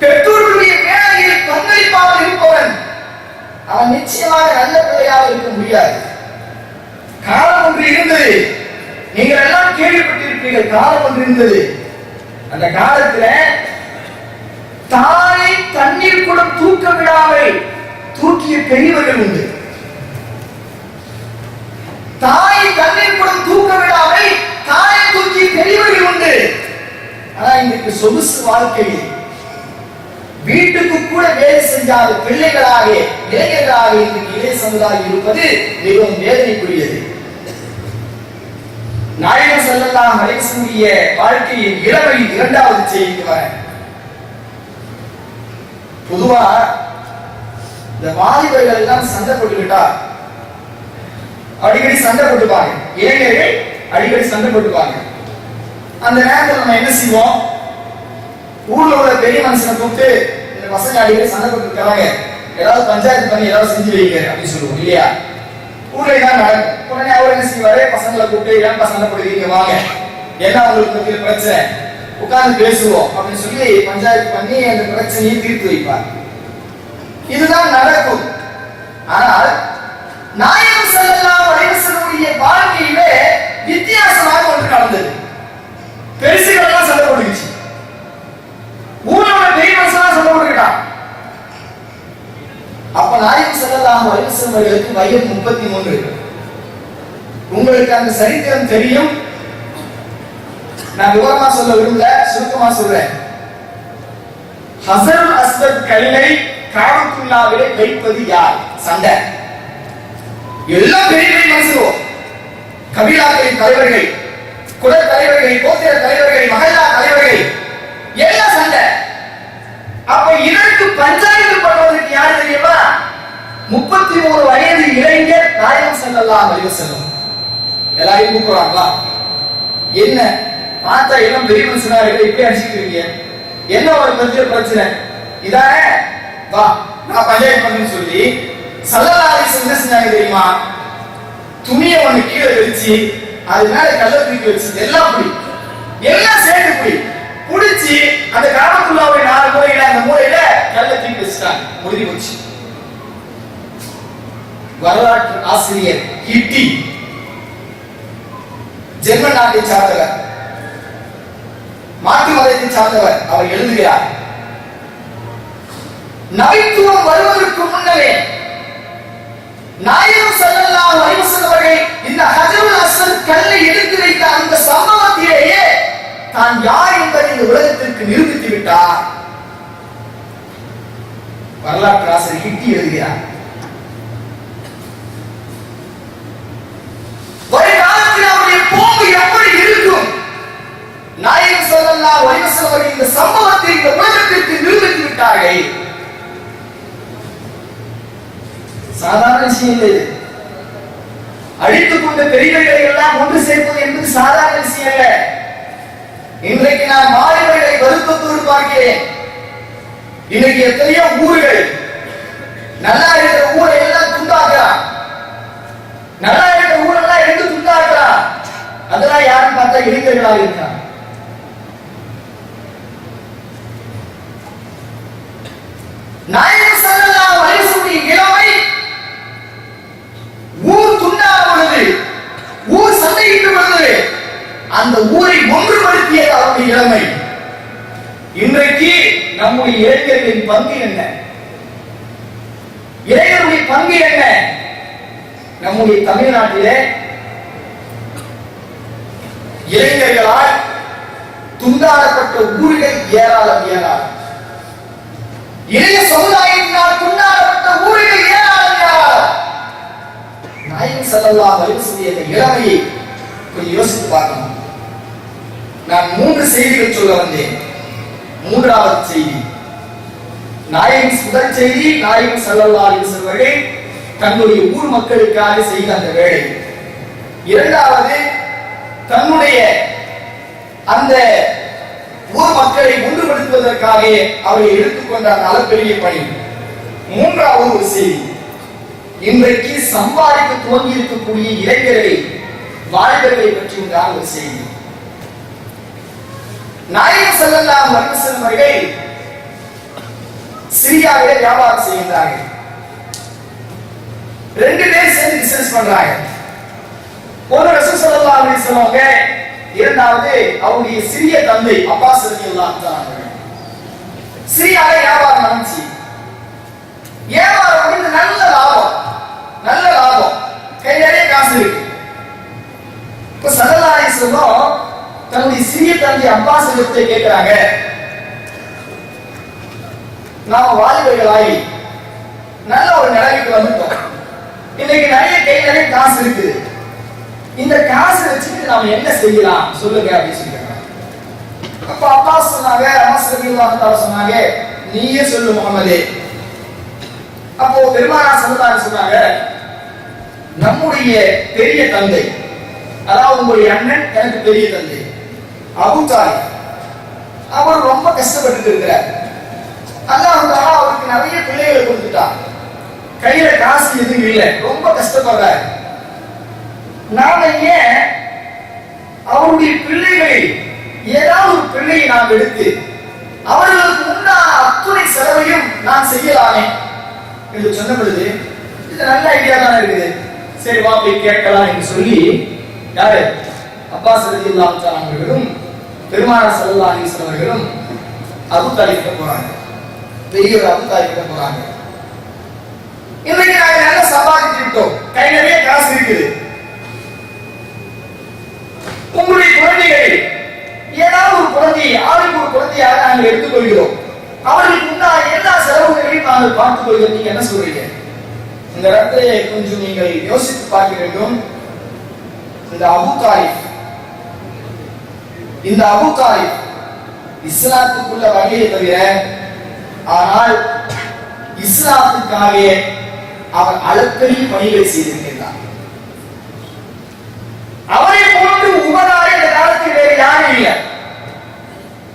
பெற்றோர்களுடைய வேலையை பங்களிப்பாமல் இருப்பவன், அவன் நிச்சயமாக நல்ல பிள்ளையாக இருக்க முடியாது. காலம் ஒன்று இருந்தது, நீங்கள் எல்லாம் கேள்விப்பட்டிருப்பீர்கள். காலம் ஒன்று இருந்தது, அந்த காலத்துல தாயை தண்ணீர் கூட தூக்க விடாமல் தூக்கிய பெரியவர்கள் உண்டு. தாயை தண்ணீர் கூட தூக்க விடாமல் தாயை தூக்கிய பெரியவர்கள் உண்டு. ஆனா இன்றைக்கு சொகுசு வாழ்க்கையில் வீட்டுக்கு கூட வேலை செய்யாத பிள்ளைகளாக இளைஞர்களாக இன்றைக்கு இளைய சமுதாயம் இருப்பது மிகவும் வேதனைக்குரியது. நாயகம் ஸல்லல்லாஹு அலைஹி வஸல்லம் வாழ்க்கையின் இளமை இரண்டாவது செய்திக்கு வர, பொதுவா இந்த வாலிபர்கள் எல்லாம் சண்டை போட்டுக்கிட்டா அடிக்கடி சண்டை போட்டுப்பாங்க. இளைஞர்கள் அடிக்கடி சண்டை போட்டுப்பாங்க. அந்த நேரத்தில் நம்ம என்ன செய்வோம்? ஊர்ல உள்ள பெரிய மனுஷனை கூப்பிட்டு இந்த பசங்க அடிக்கடி சண்டை போட்டு இருக்காங்க, ஏதாவது பஞ்சாயத்து பண்ணி ஏதாவது செஞ்சு வைங்க அப்படின்னு சொல்லுவோம் இல்லையா? ஊர்ல தான் நடக்கும். உடனே அவர் என்ன செய்வாரு? பசங்களை கூப்பிட்டு ஏன் சண்டை போடுவீங்க, வாங்க, என்ன உங்களுக்கு பத்திய பிரச்சனை, உட்கார்ந்து பேசுவோம் அப்படின்னு சொல்லி பஞ்சாயத்து பண்ணி அந்த பிரச்சனையை தீர்த்து வைப்பார். இதுதான் நடக்கும். ஆனால் நாயகம் ஸல்லல்லாஹு அலைஹி வஸல்லம் வாழ்க்கையிலே வித்தியாசமாக ஒன்று நடந்தது. பெருசுகள் எல்லாம் சண்டை போட்டுக்கிச்சு, ஊரோட பெரிய மனுஷனா சண்டை போட்டுக்கிட்டான். அப்ப நாயகம் ஸல்லல்லாஹு அலைஹி வஸல்லம் அவர்களுக்கு வயது 33. உங்களுக்கு அந்த சரித்திரம் தெரியும். நான் விவரமா சொல்ல விரும்பல, சுருக்கமா சொல்றேன். ஹஸருல் அஸ்வத் கல்லை காபத்துல்லாஹ்விலே வைப்பது யார்? சண்டை. எல்லாம் பெரிய பெரிய மனுஷர்கள், கபீலாக்களின் தலைவர்கள், குல தலைவர்கள், கோத்திர தலைவர்கள், மஹல்லா தலைவர்கள், எல்லாம் சண்டை. அப்ப இதற்கு பஞ்சாயத்து பண்ணுவதற்கு யார் தெரியுமா? 33 வயது இளைஞர் நாயகம் ஸல்லல்லாஹு அலைஹி வஸல்லம். எல்லாரையும் கூப்பிடுறாங்களா? என்ன பார்த்தா எல்லாம் பெரிய மனுஷனா இருக்கு, இப்படி அடிச்சுக்கிறீங்க, என்ன ஒரு பெரிய பிரச்சனை இதானே, வா நான் பஞ்சாயத்து பண்ணுன்னு சொல்லி ஸல்லல்லாஹு அலைஹி வஸல்லம் என்ன செஞ்சாங்க தெரியுமா? துணியை ஒண்ணு கீழே வச்சு அது மேல கல்ல தூக்கி வச்சு எல்லாம் புடி, எல்லாம் சேர்த்து புடி புடிச்சு அந்த காபத்துல்லாஹ்வை 4 மூலையில அந்த மூலையில கல்ல தூக்கி வச்சுட்டாங்க. முடிஞ்சு போச்சு. வரலாற்று ஆசிரியர் ஹிட்டி, ஜெர்மன் நாட்டை சார்ந்தவர், மாற்று மதத்தை சார்ந்தவர், அவர் எழுதுகிறார், நபித்துவம் வருவதற்கு முன்னரே நாயகம் ஸல்லல்லாஹு அலைஹி வஸல்லம் அவர்கள் இந்த ஹஜருல் அஸ்வத் கல்லை எடுத்து வைத்த அந்த சம்பவத்திலேயே தான் யார் என்பதை இந்த உலகத்திற்கு நிரூபித்து விட்டார். வரலாற்று ஆசிரியர் ஹிட்டி எழுதுகிறார். வருங்காலத்தில் அவருடைய போக்கு எப்படி இருக்கும்? நாயகம் ஸல்லல்லாஹு அலைஹி வஸல்லம் அவர்கள் இந்த சம்பவத்தை இந்த உலகத்திற்கு நிரூபித்து விட்டார்கள். சாதாரண விஷயம் இல்லை. அழித்துக் கொண்ட பெரியவர்களை எல்லாம் ஒன்று சேர்ப்பது என்பது சாதாரண விஷயம் அல்ல. இன்றைக்கு நான் மாணவர்களை வருத்தத்தோடு பார்க்கிறேன். இன்னைக்கு எத்தனையோ ஊர்கள் நல்லா இருக்கிற ஊரை எல்லாம் துண்டாக்குறான், நல்லா இருக்கிற ஊரெல்லாம் எடுத்து துண்டாக்குறான். அதெல்லாம் யாரும் பார்த்தா இளைஞர்களாக இருக்கான். நாயகம் ஸல்லல்லாஹு அலைஹி வஸல்லம் இளமை ஊர் துண்டான பொழுது, ஊர் சண்டையிட்டு பொழுது அந்த ஊரை ஒன்றுபடுத்தியது அவருடைய இளமை. இன்றைக்கு நம்முடைய இளைஞர்களின் பங்கு என்ன? இளைஞர்களுடைய பங்கு என்ன? நம்முடைய தமிழ்நாட்டிலே இளைஞர்களால் துண்டாடப்பட்ட ஊர்கள் ஏராளம் ஏராளம். இளைய சமுதாயத்தினால் துண்டாடப்பட்ட ஊர்கள் ஏராளம் ஏராளம். நாயகம் ஸல்லல்லாஹு அலைஹி வஸல்லம் இளமையை கொஞ்சம் யோசித்து பார்க்கணும். நான் 3 செய்திகள் சொல்ல வந்தேன். 3வது செய்தி, நாயகம் முதல் செய்தி, நாயகம் ஸல்லல்லாஹு அலைஹி வஸல்லம் அவர்கள் தன்னுடைய ஊர் மக்களுக்காக செய்த அந்த வேலை. 2வது, தன்னுடைய அந்த ஊர் மக்களை ஒன்றுபடுத்துவதற்காக அவரை எடுத்துக்கொண்ட அந்த அளப்பெரிய பணி. மூன்றாவது ஒரு செய்தி, இன்றைக்கு சம்பாதிக்க துவங்கி இருக்கக்கூடிய இளைஞர்களை வாலிபர்களை பற்றி உண்டான ஒரு செய்தி. நாயகம் ஸல்லல்லாஹு அலைஹி வஸல்லம் அவர்கள் சிரியாவிலே வியாபாரம் செய்கின்றார்கள். 2 பேர் சேர்ந்து பிசினஸ் பண்றாங்க. ஒரு ரசூல் ஸல்லல்லாஹு அலைஹி வஸல்லம் அவங்க, இரண்டாவது அவருடைய சிறிய தந்தை அப்பாஸ் ரலியல்லாஹு தஆலா. சிரியாவிலே வியாபாரம் நடந்துச்சு. வியாபாரம் வந்து நல்ல லாபம், கை நிறைய காசு இருக்கு. இப்ப ஸல்லல்லாஹு அலைஹி வஸல்லம் தன்னுடைய சிறிய தந்தை அப்பாஸ் கிட்ட கேட்கிறாங்க, நாம வாலிபர்களாகி நல்ல ஒரு நிலைக்கு வந்துட்டோம், இன்னைக்கு நிறைய காசு இருக்கு, இந்த காசு வச்சுட்டு நாம என்ன செய்யலாம் சொல்லுங்க அப்படின்னு சொல்லிட்டாங்க. அப்ப அப்பாஸ் சொன்னாங்க, அப்பாஸ் ரலியல்லாஹு தஆலா சொன்னாங்க, நீயே சொல்லு முஹம்மதே. அப்போ பெருமானார் ஸல்லல்லாஹு அலைஹி சொன்னாங்க, நம்முடைய பெரிய தந்தை, அதாவது உங்களுடைய அண்ணன் எனக்கு பெரிய தந்தை அபூ தாலிப், அவர் ரொம்ப கஷ்டப்பட்டு இருக்கிறார். அல்லாஹ் தஆலா அவருக்கு நிறைய பிள்ளைகளை கொடுத்துட்டான், கையில காசு எதுவும் இல்லை, ரொம்ப கஷ்டப்படுறார். நாம ஏன் அவருடைய பிள்ளைகளை ஏதாவது ஒரு பிள்ளையை நாம் எடுத்து அவர்களுக்கு உண்டான அத்துணை செலவையும் நான் செய்யலாமே என்று சொன்ன பொழுது, இது நல்ல ஐடியா தானே இருக்குது, சரி வா போய் கேட்கலாம் என்று சொல்லி யாரு அப்பாஸ் ரலியல்லாஹு தஆலா அவர்களும் பெருமானார் ஸல்லல்லாஹு அலைஹி வஸல்லம் அவர்களும் அபூ தாலிப்க்கு போறாங்க. பெரியவர் அபூ தாலிப்க்கு போறாங்க. இன்னைக்கு நாங்க நல்லா சம்பாதிச்சிட்டோம், கை நிறைய காசு இருக்குது, உங்களுடைய குழந்தைகளை ஏதாவது ஒரு குழந்தையை, ஆளுக்கு ஒரு குழந்தையாக நாங்கள் எடுத்துக்கொள்கிறோம், அவர்களுக்கு உண்டான எல்லா செலவுகளையும் நாங்கள் பார்த்துக் கொள்கிறோம், நீங்க என்ன சொல்றீங்க? இந்த இடத்துல கொஞ்சம் நீங்கள் யோசித்து பார்க்க வேண்டும். இந்த அபூ தாலிப் இஸ்லாத்துக்குள்ள வகையை தவிர, ஆனால் இஸ்லாத்துக்காக அவர் அளப்பரிய பணிகளை செய்திருக்கிறார். அவரை போன்று உபகாரி இந்த காலத்தில் வேறு யாரும் இல்லை.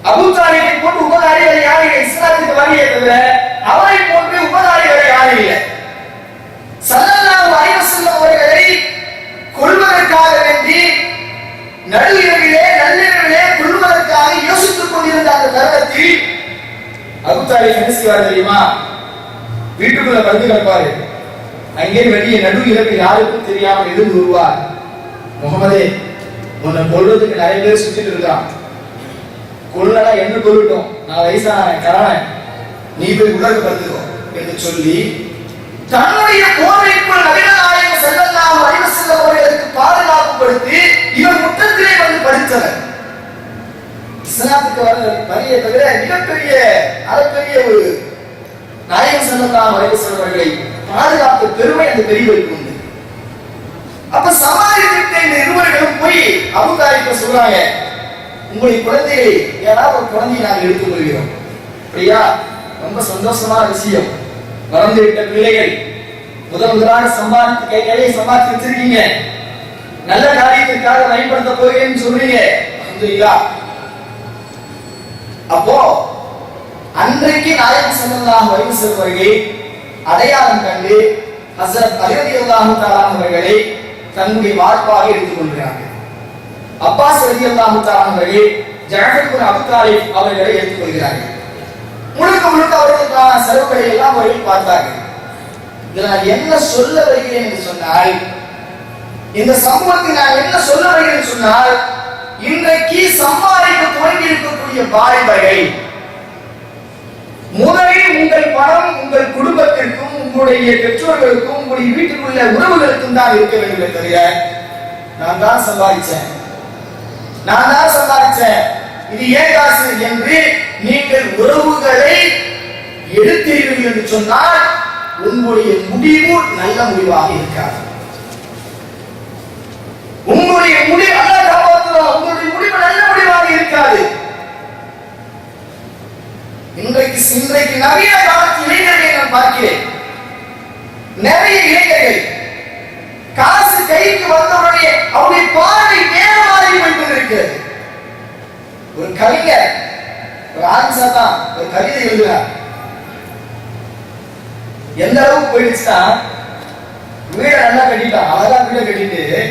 அபூ தாலிபை போன்று உபகாரி வேறு யாரும் இல்லை. இஸ்லாத்துக்கு வகையை தவிர அவரை போன்று உபகாரி வேறு யாரும் இல்லை. ஸல்லல்லாஹு அலைஹி வஸல்லம் அவர்களை கொல்வதற்காக வேண்டி நள்ளிரவிலே கொல்வதற்காக யோசித்துக் கொண்டிருந்த அந்த தருணத்தில் அபூ தாலிப் என்ன செய்வார் தெரியுமா? வீட்டுக்குள்ள படுத்து கிடப்பாரு. அங்கே வெளியே நடு இரவில் யாருக்கும் தெரியாமல் எழுந்து வருவார், முகமதே உன்னை கொல்வதற்கு நிறைய பேர் சுத்திட்டு இருக்கான், கொல்லனா என்ன கொல்லட்டும், நான் வயசான கரணன், நீ போய் உலக படுத்துக்கோ என்று சொல்லி தன்னுடைய கோவிலுக்குள் நபிகள் நாயகம் ஸல்லல்லாஹு அலைஹி வஸல்லம் அவர்களுக்கு பாதுகாப்பு கொடுத்து இவர் முற்றத்திலே வந்து படித்தவர். இஸ்லாத்துக்கு வரைய தவிர மிகப்பெரிய அளப்பெரிய ஒரு நாயகம் ஸல்லல்லாஹு அலைஹி வஸல்லம் அவர்களை பாதுகாப்பு பெருமை அந்த பெரியவருக்கு உண்டு. அப்ப சமாளித்த இந்த இருவர்களும் போய் அபூ தாலிப் சொல்றாங்க, உங்களுடைய குழந்தையை யாராவது ஒரு குழந்தையை நாங்கள் எடுத்துக் கொள்கிறோம். அப்படியா? ரொம்ப சந்தோஷமான விஷயம். வளர்ந்துவிட்ட பிள்ளைகள் முதலாக சம்பாதித்து கை நிறைய சம்பாதித்து வச்சிருக்கீங்க, நல்ல காரியத்திற்காக பயன்படுத்த போகிறேன்னு சொல்றீங்க. அல்ஹம்துலில்லாஹ். அப்போ அன்றைக்கு நாயகம் ஸல்லல்லாஹு அலைஹி வஸல்லம் அவர்கள் அடையாளம் கண்டு ஹஸரத் அலி ரலியல்லாஹு தஆலா அவர்களை தன்னுடைய வார்ப்பாக எடுத்துக் கொள்கிறார்கள். அப்பாஸ் ரலியல்லாஹு தஆலா அவர்கள் ஜஅஃபர் இப்னு அபூ தாலிப் அவர்களை எடுத்துக் கொள்கிறார்கள். முழுக்க அவர்களுக்கான செலவுகளை எல்லாம் அவர்கள் பார்த்தார்கள். இதில் நான் என்ன சொல்ல வருகிறேன் என்று சொன்னால், இந்த சமூகத்தில் நான் என்ன சொல்ல வருகிறேன் சொன்னால், இன்றைக்கு சம்பாதிக்க துவங்கி இருக்கக்கூடிய வாலிபர்கள் முதலில் உங்கள் பணம் உங்கள் குடும்பத்திற்கும் உங்களுடைய பெற்றோர்களுக்கும் உங்களுடைய வீட்டில் உள்ள உறவுகளுக்கும் தான் இருக்க வேண்டும் என்பதை நான் தான் சம்பாதிச்சேன், இது ஏன் காசு என்று நீங்கள் உறவுகளை எடுத்தீர்கள் என்று சொன்னால் உங்களுடைய முடிவு நல்ல முடிவாக இருக்காது. உங்களுடைய முடிவு உங்களுடைய முடிவு நல்ல முடிவாக இருக்காது. இன்றைக்கு நவீன காலத்து இளைஞர்களை நான் பார்க்கிறேன். நிறைய இளைஞர்கள் காசு கைக்கு வந்தவுடனே அவருடைய பார்வை வேறு மாதிரி போய் கொண்டிருக்கிறது. ஒரு கவிஞர், ஒரு ஆன்சா தான் ஒரு கவிதை எழுதுறார். எந்த அளவுக்கு போயிடுச்சுன்னா, வீடை நல்லா கட்டிட்டான், அழகா வீடை கட்டிட்டு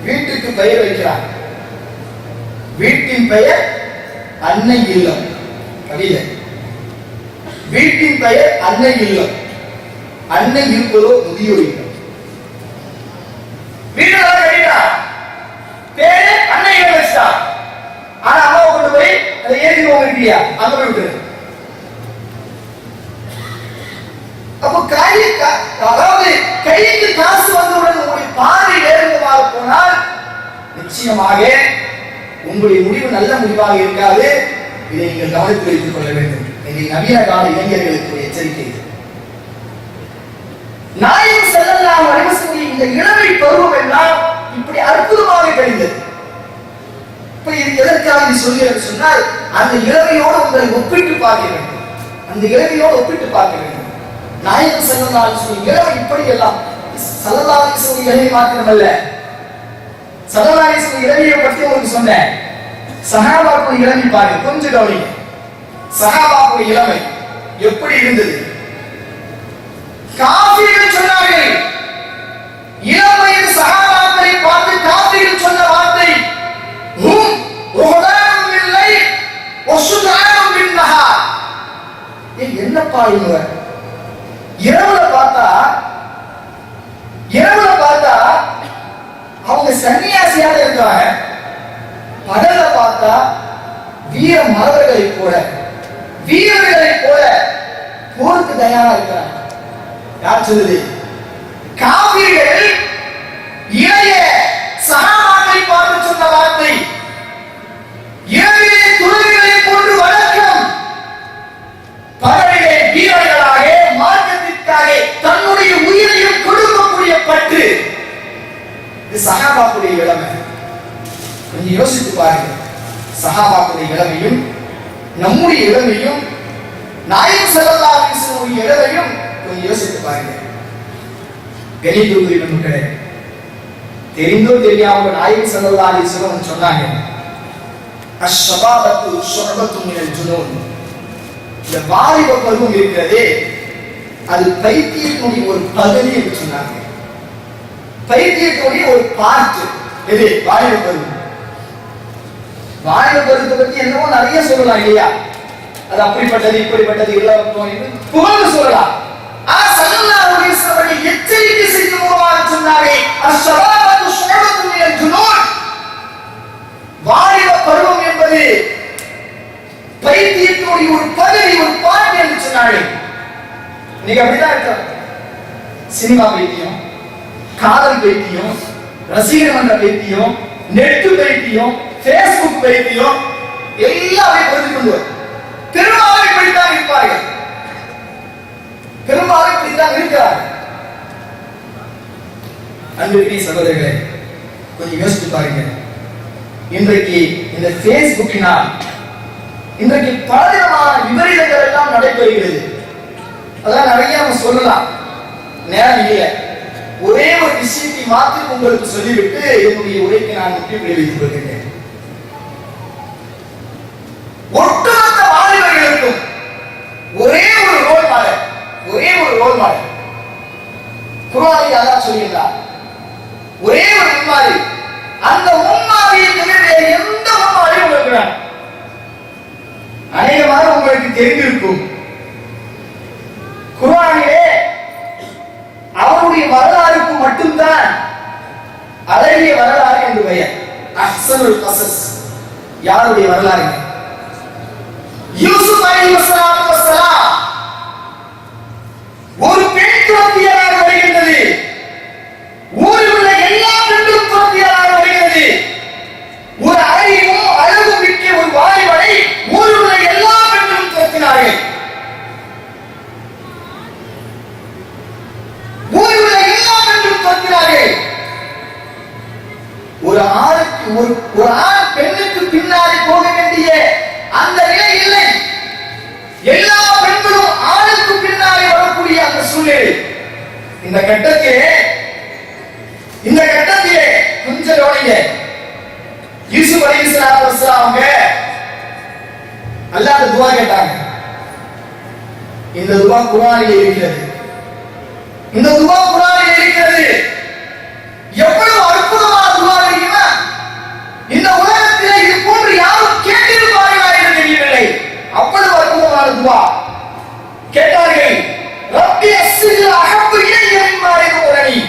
வீட்டுக்கு பெயர் வைக்கிறான். வீட்டின் பெயர் அன்னை இல்லம். கவிதை. வீட்டின் பெயர் அன்னை இல்லம். அன்னை இருப்பதோ முதியோர் இல்லம். வீடு நல்லா கட்டிட்டான், பேரு அன்னை இல்லம் வச்சுட்டான். ஆனா அம்மாவை கொண்டு போய் அதை ஏற்றி போக இல்லையா, அங்க போய் விட்டுரு. அப்போ அதாவது கைக்கு காசு வந்தவுடன் உங்களுடைய பார்வை வேறுபட்டதாக போனால் நிச்சயமாக உங்களுடைய முடிவு நல்ல முடிவாக இருக்காது. இதை நீங்கள் கவனத்தில் வைத்துக் கொள்ள வேண்டும். இன்றைய நவீன கால இளைஞர்களுக்கு எச்சரிக்கை. நாயகம் ஸல்லல்லாஹு அலைஹி வஸல்லம் இந்த இளமை பருவம் எல்லாம் இப்படி அற்புதமாக கழிந்தது. இப்ப இது எதற்காக சொல்கிறேன் சொன்னால், அந்த இளமையோடு உங்களை ஒப்பிட்டு பார்க்க வேண்டும். அந்த இளமையோடு ஒப்பிட்டு பார்க்க வேண்டும். நாயகம் ஸல்லல்லாஹு அலைஹி வஸல்லம் இளமை இப்படி எல்லாம் ஸல்லல்லாஹு அலைஹி வஸல்லம் இளமை மாத்திரமல்ல, ஸல்லல்லாஹு அலைஹி வஸல்லம் இளமையை பற்றி உங்களுக்கு சொன்னேன். சஹாபாக்கள் இளமை பாருங்க, கொஞ்சம் கவனிங்க. சஹாபாக்கள் இளமை எப்படி இருந்தது? காஃபிர்கள் சொன்னார்கள், இளமையில் சஹாபாக்களை பார்த்து காஃபிர்கள் சொன்ன வார்த்தை, ஹும் ருஹதானும் பில்லை வசுதானும் பின்னஹார். என்னப்பா இவங்க இரவுல பார்த்தா அவங்க சன்னியாசியாக இருக்காங்க, பகல்ல பார்த்தா வீரர்களை போல போருக்கு தயாரா இருக்கிறாங்க. யார் சொல்லுது? காஃபிர்கள் இளைய சஹாபாக்களை பார்த்து சொன்ன வார்த்தை, இரவிலே துறவிகளை போன்று வணக்கம், பகலிலே வீரர்களாக மார்க்கத்திற்காக தன்னுடைய உயிரையும் கொடுக்கக்கூடிய பற்று. இது சஹாபாக்களுடைய இளமை. கொஞ்சம் யோசித்து பாருங்க. சஹாபாக்களுடைய இளமையும் நம்முடைய இளமையும் நாயகம் ஸல்லல்லாஹு அலைஹி வஸல்லம் இளமையும் கொஞ்சம் யோசித்து பாருங்க. கணிதத்துக்குரிய மக்களே, தெரிந்தோ தெரியாம நாயகம் ஸல்லல்லாஹு அலைஹி வஸல்லம் சொன்னாங்க, அஷ்ஷபாபத்து ஷுஅபத்து மினல் ஜுனூன். இந்த வாலிப பருவம் இருக்கிறதே, அது பைத்தியத்தினுடைய ஒரு பகுதி என்று சொன்னாங்க. பைத்தியத்தினுடைய ஒரு பார்ட். எது? வாலிப பருவம். வாலிப பருவத்தை பத்தி என்னவோ நிறைய சொல்லலாம் இல்லையா? அது அப்படிப்பட்டது இப்படிப்பட்டது எல்லாம் புகழ்ந்து சொல்லலாம். ஆனா ஸல்லல்லாஹு அலைஹி வஸல்லம் எச்சரிக்கை செய்யும் மூலமாக சொன்னாரே, அஷ்ஷபாபத்து ஷுஅபத்து மினல் ஜுனூன். வாலிப பருவம் என்பது பைத்தியத்தினுடைய ஒரு பகுதி, ஒரு பார்ட் என்று சொன்னாரே. நீங்க அப்படிதான் இருக்க. சினிமா பைத்தியம், காதல் பைத்தியம், ரசிகர் மன்ற பைத்தியம், நெட் பைத்தியம், பேஸ்புக் பைத்தியம் எல்லாமே பொறுத்து கொண்டு வரும். பெரும்பாலும் இப்படித்தான் இருப்பார்கள், பெரும்பாலும் இப்படித்தான் இருக்கிறார்கள். அன்பிற்குரிய சகோதரர்களே, கொஞ்சம் யோசித்து பாருங்க. இன்றைக்கு இந்த பேஸ்புக்கினால் இன்றைக்கு பலவிதமான விபரீதங்கள் எல்லாம் நடைபெறுகிறது. அதான் நிறைய நம்ம சொல்லலாம், நேரம் இல்லை. ஒரே ஒரு விஷயத்தை மாற்றி உங்களுக்கு சொல்லிவிட்டு என்னுடைய உரைக்கு நான் முக்கிய விளைவித்துக் கொள்கிறேன். ஒட்டுமொத்த வாலிபர்களுக்கும் ஒரே ஒரு ரோல் மாடல், குர்ஆனில் அல்லாஹ் சொல்கிறார், ஒரே ஒரு முன்மாதிரி. அந்த முன்மாதிரியை தவிர எந்த முன்மாதிரியும் உங்களுக்கு அநேகமாக உங்களுக்கு தெரிந்திருக்கும். குர்ஆனிலே அவருடைய வரலாறுக்கு மட்டும்தான் அழகிய வரலாறு என்று பெயர். அஹ்ஸனுல் கஸஸ். யாருடைய வரலாறு? யூசுப் அலைஹிஸ்ஸலாம். ஒரு பெண் துறவியராக வருகின்றது. ஊரில் உள்ள எல்லா பெண்களும் துறவியராக வருகிறது. ஒரு அழகும் அழகும் மிக்க ஒரு வாலிபனை ஊரில் உள்ள எல்லா பெண்களும் துறத்தினார்கள். ஊரில் உள்ள எல்லா பெண்களும் துறத்தினார்கள். ஒரு ஆண் பெண்ணுக்கு பின்னாடி போக வேண்டிய அந்த நிலை இல்லை. எல்லா பெண்களும் ஆணுக்கு பின்னாடி வரக்கூடிய அந்த சூழ்நிலை. இந்த கட்டத்திலே கொஞ்சம் கவனிங்க. யூசுப் அலைஹிஸ்ஸலாம் அவங்க அல்லாஹ் துஆ கேட்டாங்க. இந்த துஆ குர்ஆனில் இருக்கிறது. இந்த துஆ குர்ஆனில் இருக்கிறது. எவ்வளவு அற்புதமான துஆ தெரியுமா? இந்த உலகத்தில் இது போன்று யாரும் கேட்டிருப்பார்களா என்று தெரியவில்லை. அவ்வளவு அற்புதமான துஆ கேட்டார்கள். ரப்பி அஸ்ஸில் அஹப்பு இலைய மிம்மா யதுரனி.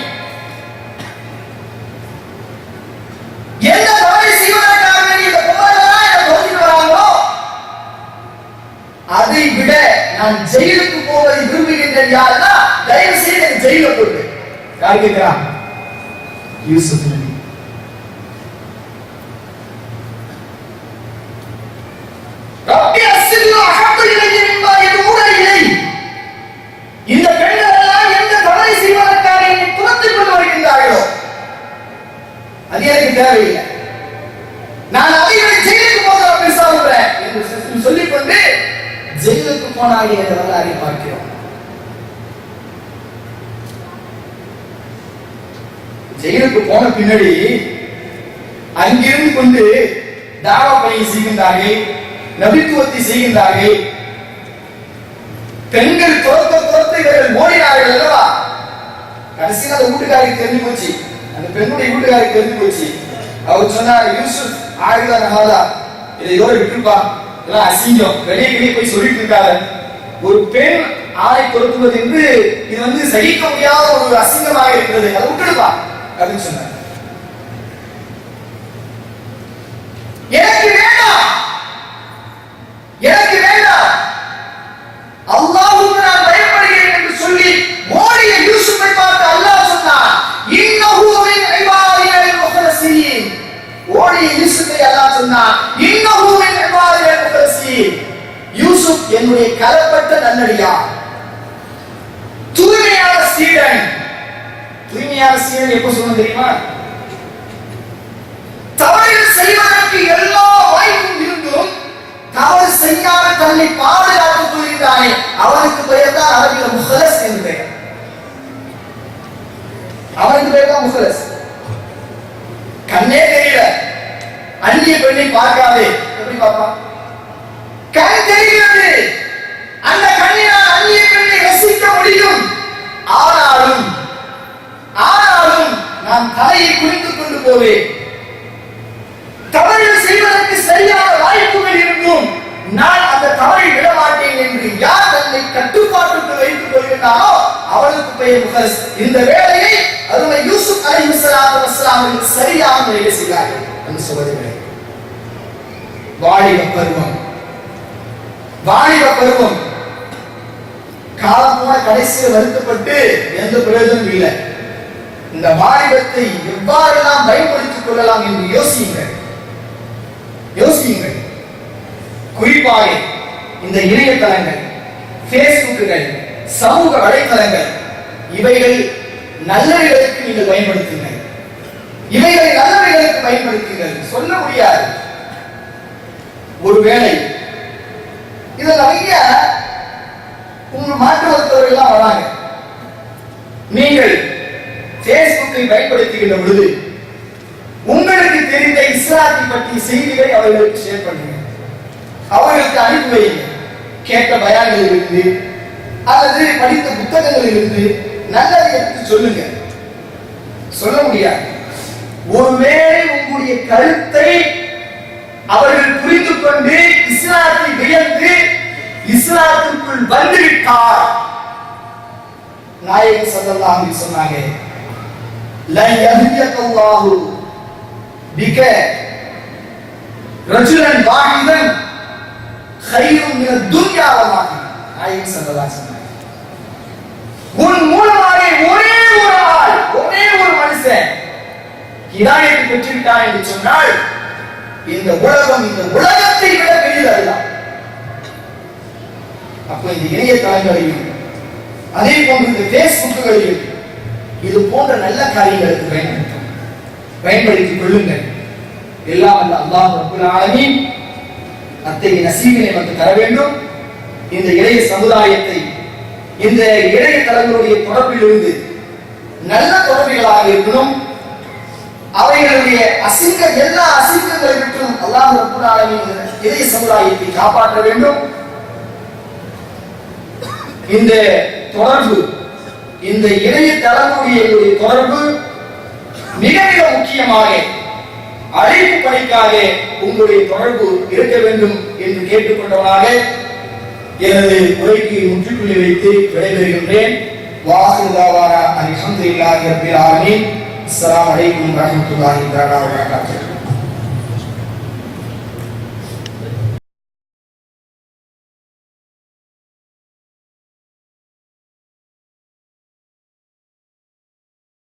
எந்த தவறை செய்வதற்காக இந்த குமாரனா என்ன தோற்றிட்டு வராங்களோ அதை விட நான் ஜெயிலுக்கு போவதை விரும்புகின்றேன். யாருன்னா தயவு செய்து எனக்கு ஜெயில போட்டு. யார் கேட்கிறான்? யூசுப் நபி. ரப்பி அஸ்ஸில் அஹப்பு இலைய மிம்மா யதுரனி. இந்த பெண்கள் எல்லாம் எந்த தவறை செய்வதற்காக என்னை துரத்திக் கொண்டு வருகின்றார்களோ அது எனக்கு தேவையில்லை. நான் அவைகளை ஜெயிலுக்கு போக பேசாவுறேன் என்று சொல்லிக் கொண்டு ஜெயிலுக்கு போனாங்க என்ற வரலாறை பார்க்கிறோம். ஜெயிலுக்கு போன பின்னாடி அங்கிருந்து கொண்டு தாவா பணி செய்கின்றார்கள், நபித்துவத்தை செய்கின்றார்கள். பெண்கள் துரத்த இவர்கள் ஓடினார்கள் அல்லவா? கடைசியில் அந்த வீட்டுக்காரருக்கு தெரிஞ்சு போச்சு, அந்த பெண்ணுடைய வீட்டுக்காரருக்கு தெரிஞ்சு போச்சு. அவர் சொன்னார், யூசுப் ஆயுதா இதை இதோட விட்டுருப்பா, இதெல்லாம் அசிங்கம், வெளியே போய் சொல்லிட்டு இருக்காரு. ஒரு பெண் ஆணை துரத்துவது என்று இது சகிக்க முடியாத ஒரு அசிங்கமாக இருக்கிறது, அதை விட்டுடுப்பா அப்படின்னு சொன்னார். எனக்கு வேண்டாம், எனக்கு வேண்டாம், அல்லாஹ்வுக்கு நான் பயப்படுகிறேன் என்று சொல்லி ஓடிய யூசுஃபை பார்த்து அல்லாஹ் சொன்னான், இன்னஹு மின் இபாதில் முக்லஸீன். ஓடிய யூசுஃபை அல்லாஹ் சொன்னான், இன்னஹு மின் இபாதில் முக்லஸீன். யூசுப் என்னுடைய கலப்பட்ட நல்லடியார், தூய்மையான சீடன். தூய்மையான சீடன் எப்ப சொல்லணும் தெரியுமா? தவறு செய்வதற்கு எல்லா வாய்ப்பும் இருந்தும் தவறு செய்யாத தன்னை பாதுகாத்துக் கொள்கிறானே அவனுக்கு பெயர் தான் அரபியில் முஹலஸ் என்று பெயர். அவனுக்கு பெயர் தான் முஹலஸ். கண்ணே தெரியல, அந்நிய பெண்ணை பார்க்காதே, எப்படி பார்ப்பான்? கண் தெரிகிறது, அந்த கண்ணினால் அந்நிய பெண்ணை ரசிக்க முடியும். ஆனாலும் நான் தலையை குனிந்து கொண்டு போவேன். தவறு செய்வதற்கு சரியான வாய்ப்புகள் இருந்தும் நான் அந்த தவறை விட மாட்டேன் என்று யார் தன்னை கட்டுப்பாட்டுக்கு வைத்துக் கொள்கிறானோ அவனுக்கு பெயர் முஹலஸ். இந்த வேலையை அருமை யூசுப் அலைஹிஸ்ஸலாத்து வஸ்ஸலாம் அவர்கள் சரியான முறையில் செய்தார்கள். என்று சொல்வதில்லை. வாலிப பருவம் காலம் போன கடைசியில் வருத்தப்பட்டு எந்த பிரயோஜனம் இல்லை. இந்த வாலிபத்தை எவ்வாறெல்லாம் பயன்படுத்திக் கொள்ளலாம் என்று யோசியுங்கள். குறிப்பாக இந்த இணையதளங்கள், பேஸ்புக்குகள், சமூக வலைத்தளங்கள், இவைகள் நல்லவைகளுக்கு நீங்கள் பயன்படுத்துங்கள். இவைகளை நல்லவைகளுக்கு பயன்படுத்துங்கள். சொல்ல முடியாது. ஒருவேளை இதுல நிறைய உங்க மாற்று மருத்துவர்கள் எல்லாம் வராங்க. நீங்கள் பேஸ்புக்கை பயன்படுத்துகின்ற பொழுது உங்களுக்கு தெரிந்த இஸ்லாத்தை பற்றிய செய்திகளை அவர்களுக்கு ஷேர் பண்ணுங்க, அவர்களுக்கு அனுப்பி வைங்க. கேட்ட பயான்களில் இருந்து அல்லது படித்த புத்தகங்களில் இருந்து நல்லதை எடுத்து சொல்லுங்க. சொல்ல முடியாது. ஒருவேளை உங்களுடைய கருத்தை அவர்கள் புரிந்து கொண்டு இஸ்லாத்தை வியந்து இஸ்லாத்துக்குள் வந்துவிட்டார். நாயகம் ஸல்லல்லாஹு அலைஹி வஸல்லம் சொன்னாங்க, லா யஹ்தியல்லாஹு பிக ரஜுலன் வாஹிதன் கைரும் மினத் துன்யா வ மா ஃபீஹா. நாயகம் ஸல்லல்லாஹு அலைஹி வஸல்லம், உன் மூலமாக ஒரே ஒரு ஆள், ஒரே ஒரு மனுஷன் ஹிதாயத்தை பெற்றுவிட்டான் என்று சொன்னால் இந்த உலகம், இந்த உலகத்தை விட பெரியது அதுதான். அப்ப இந்த இணையதளங்களையும் அதே போன்று இந்த பேஸ்புக்குகளையும் இது போன்ற நல்ல காரியங்களுக்கு பயன்படுத்திக் கொள்ளுங்கள். எல்லாம் அல்ல அல்லாஹ் ரப்பல் ஆலமீன் அத்தகைய நசீபினை நமக்கு தர வேண்டும். இந்த இளைய சமுதாயத்தை இந்த இளைய தலைவருடைய தொடர்பில் இருந்து நல்ல தொடர்புகளாக இருக்கணும். அவைகளுடைய எல்லா அசிங்கங்களை விட்டும் அல்லாஹ் ரப்பல் ஆலமீன் இளைய சமுதாயத்தை காப்பாற்ற வேண்டும். இந்த தொடர்பு, இந்த இளைய தலைமுறையுடைய தொடர்பு மிக மிக முக்கியமாக அழைப்பு பணிக்காக உங்களுடைய தொடர்பு இருக்க வேண்டும் என்று கேட்டுக்கொண்டவனாக எனது உரைக்கு முற்றுப்புள்ளி வைத்து விடைபெறுகின்றேன். வாஹிரு தாவானா அல்ஹம்துலில்லாஹி ரப்பில் ஆலமீன். அஸ்ஸலாமு அலைக்கும் வரஹ்மத்துல்லாஹி தஆலா வ பரகாத்துஹு.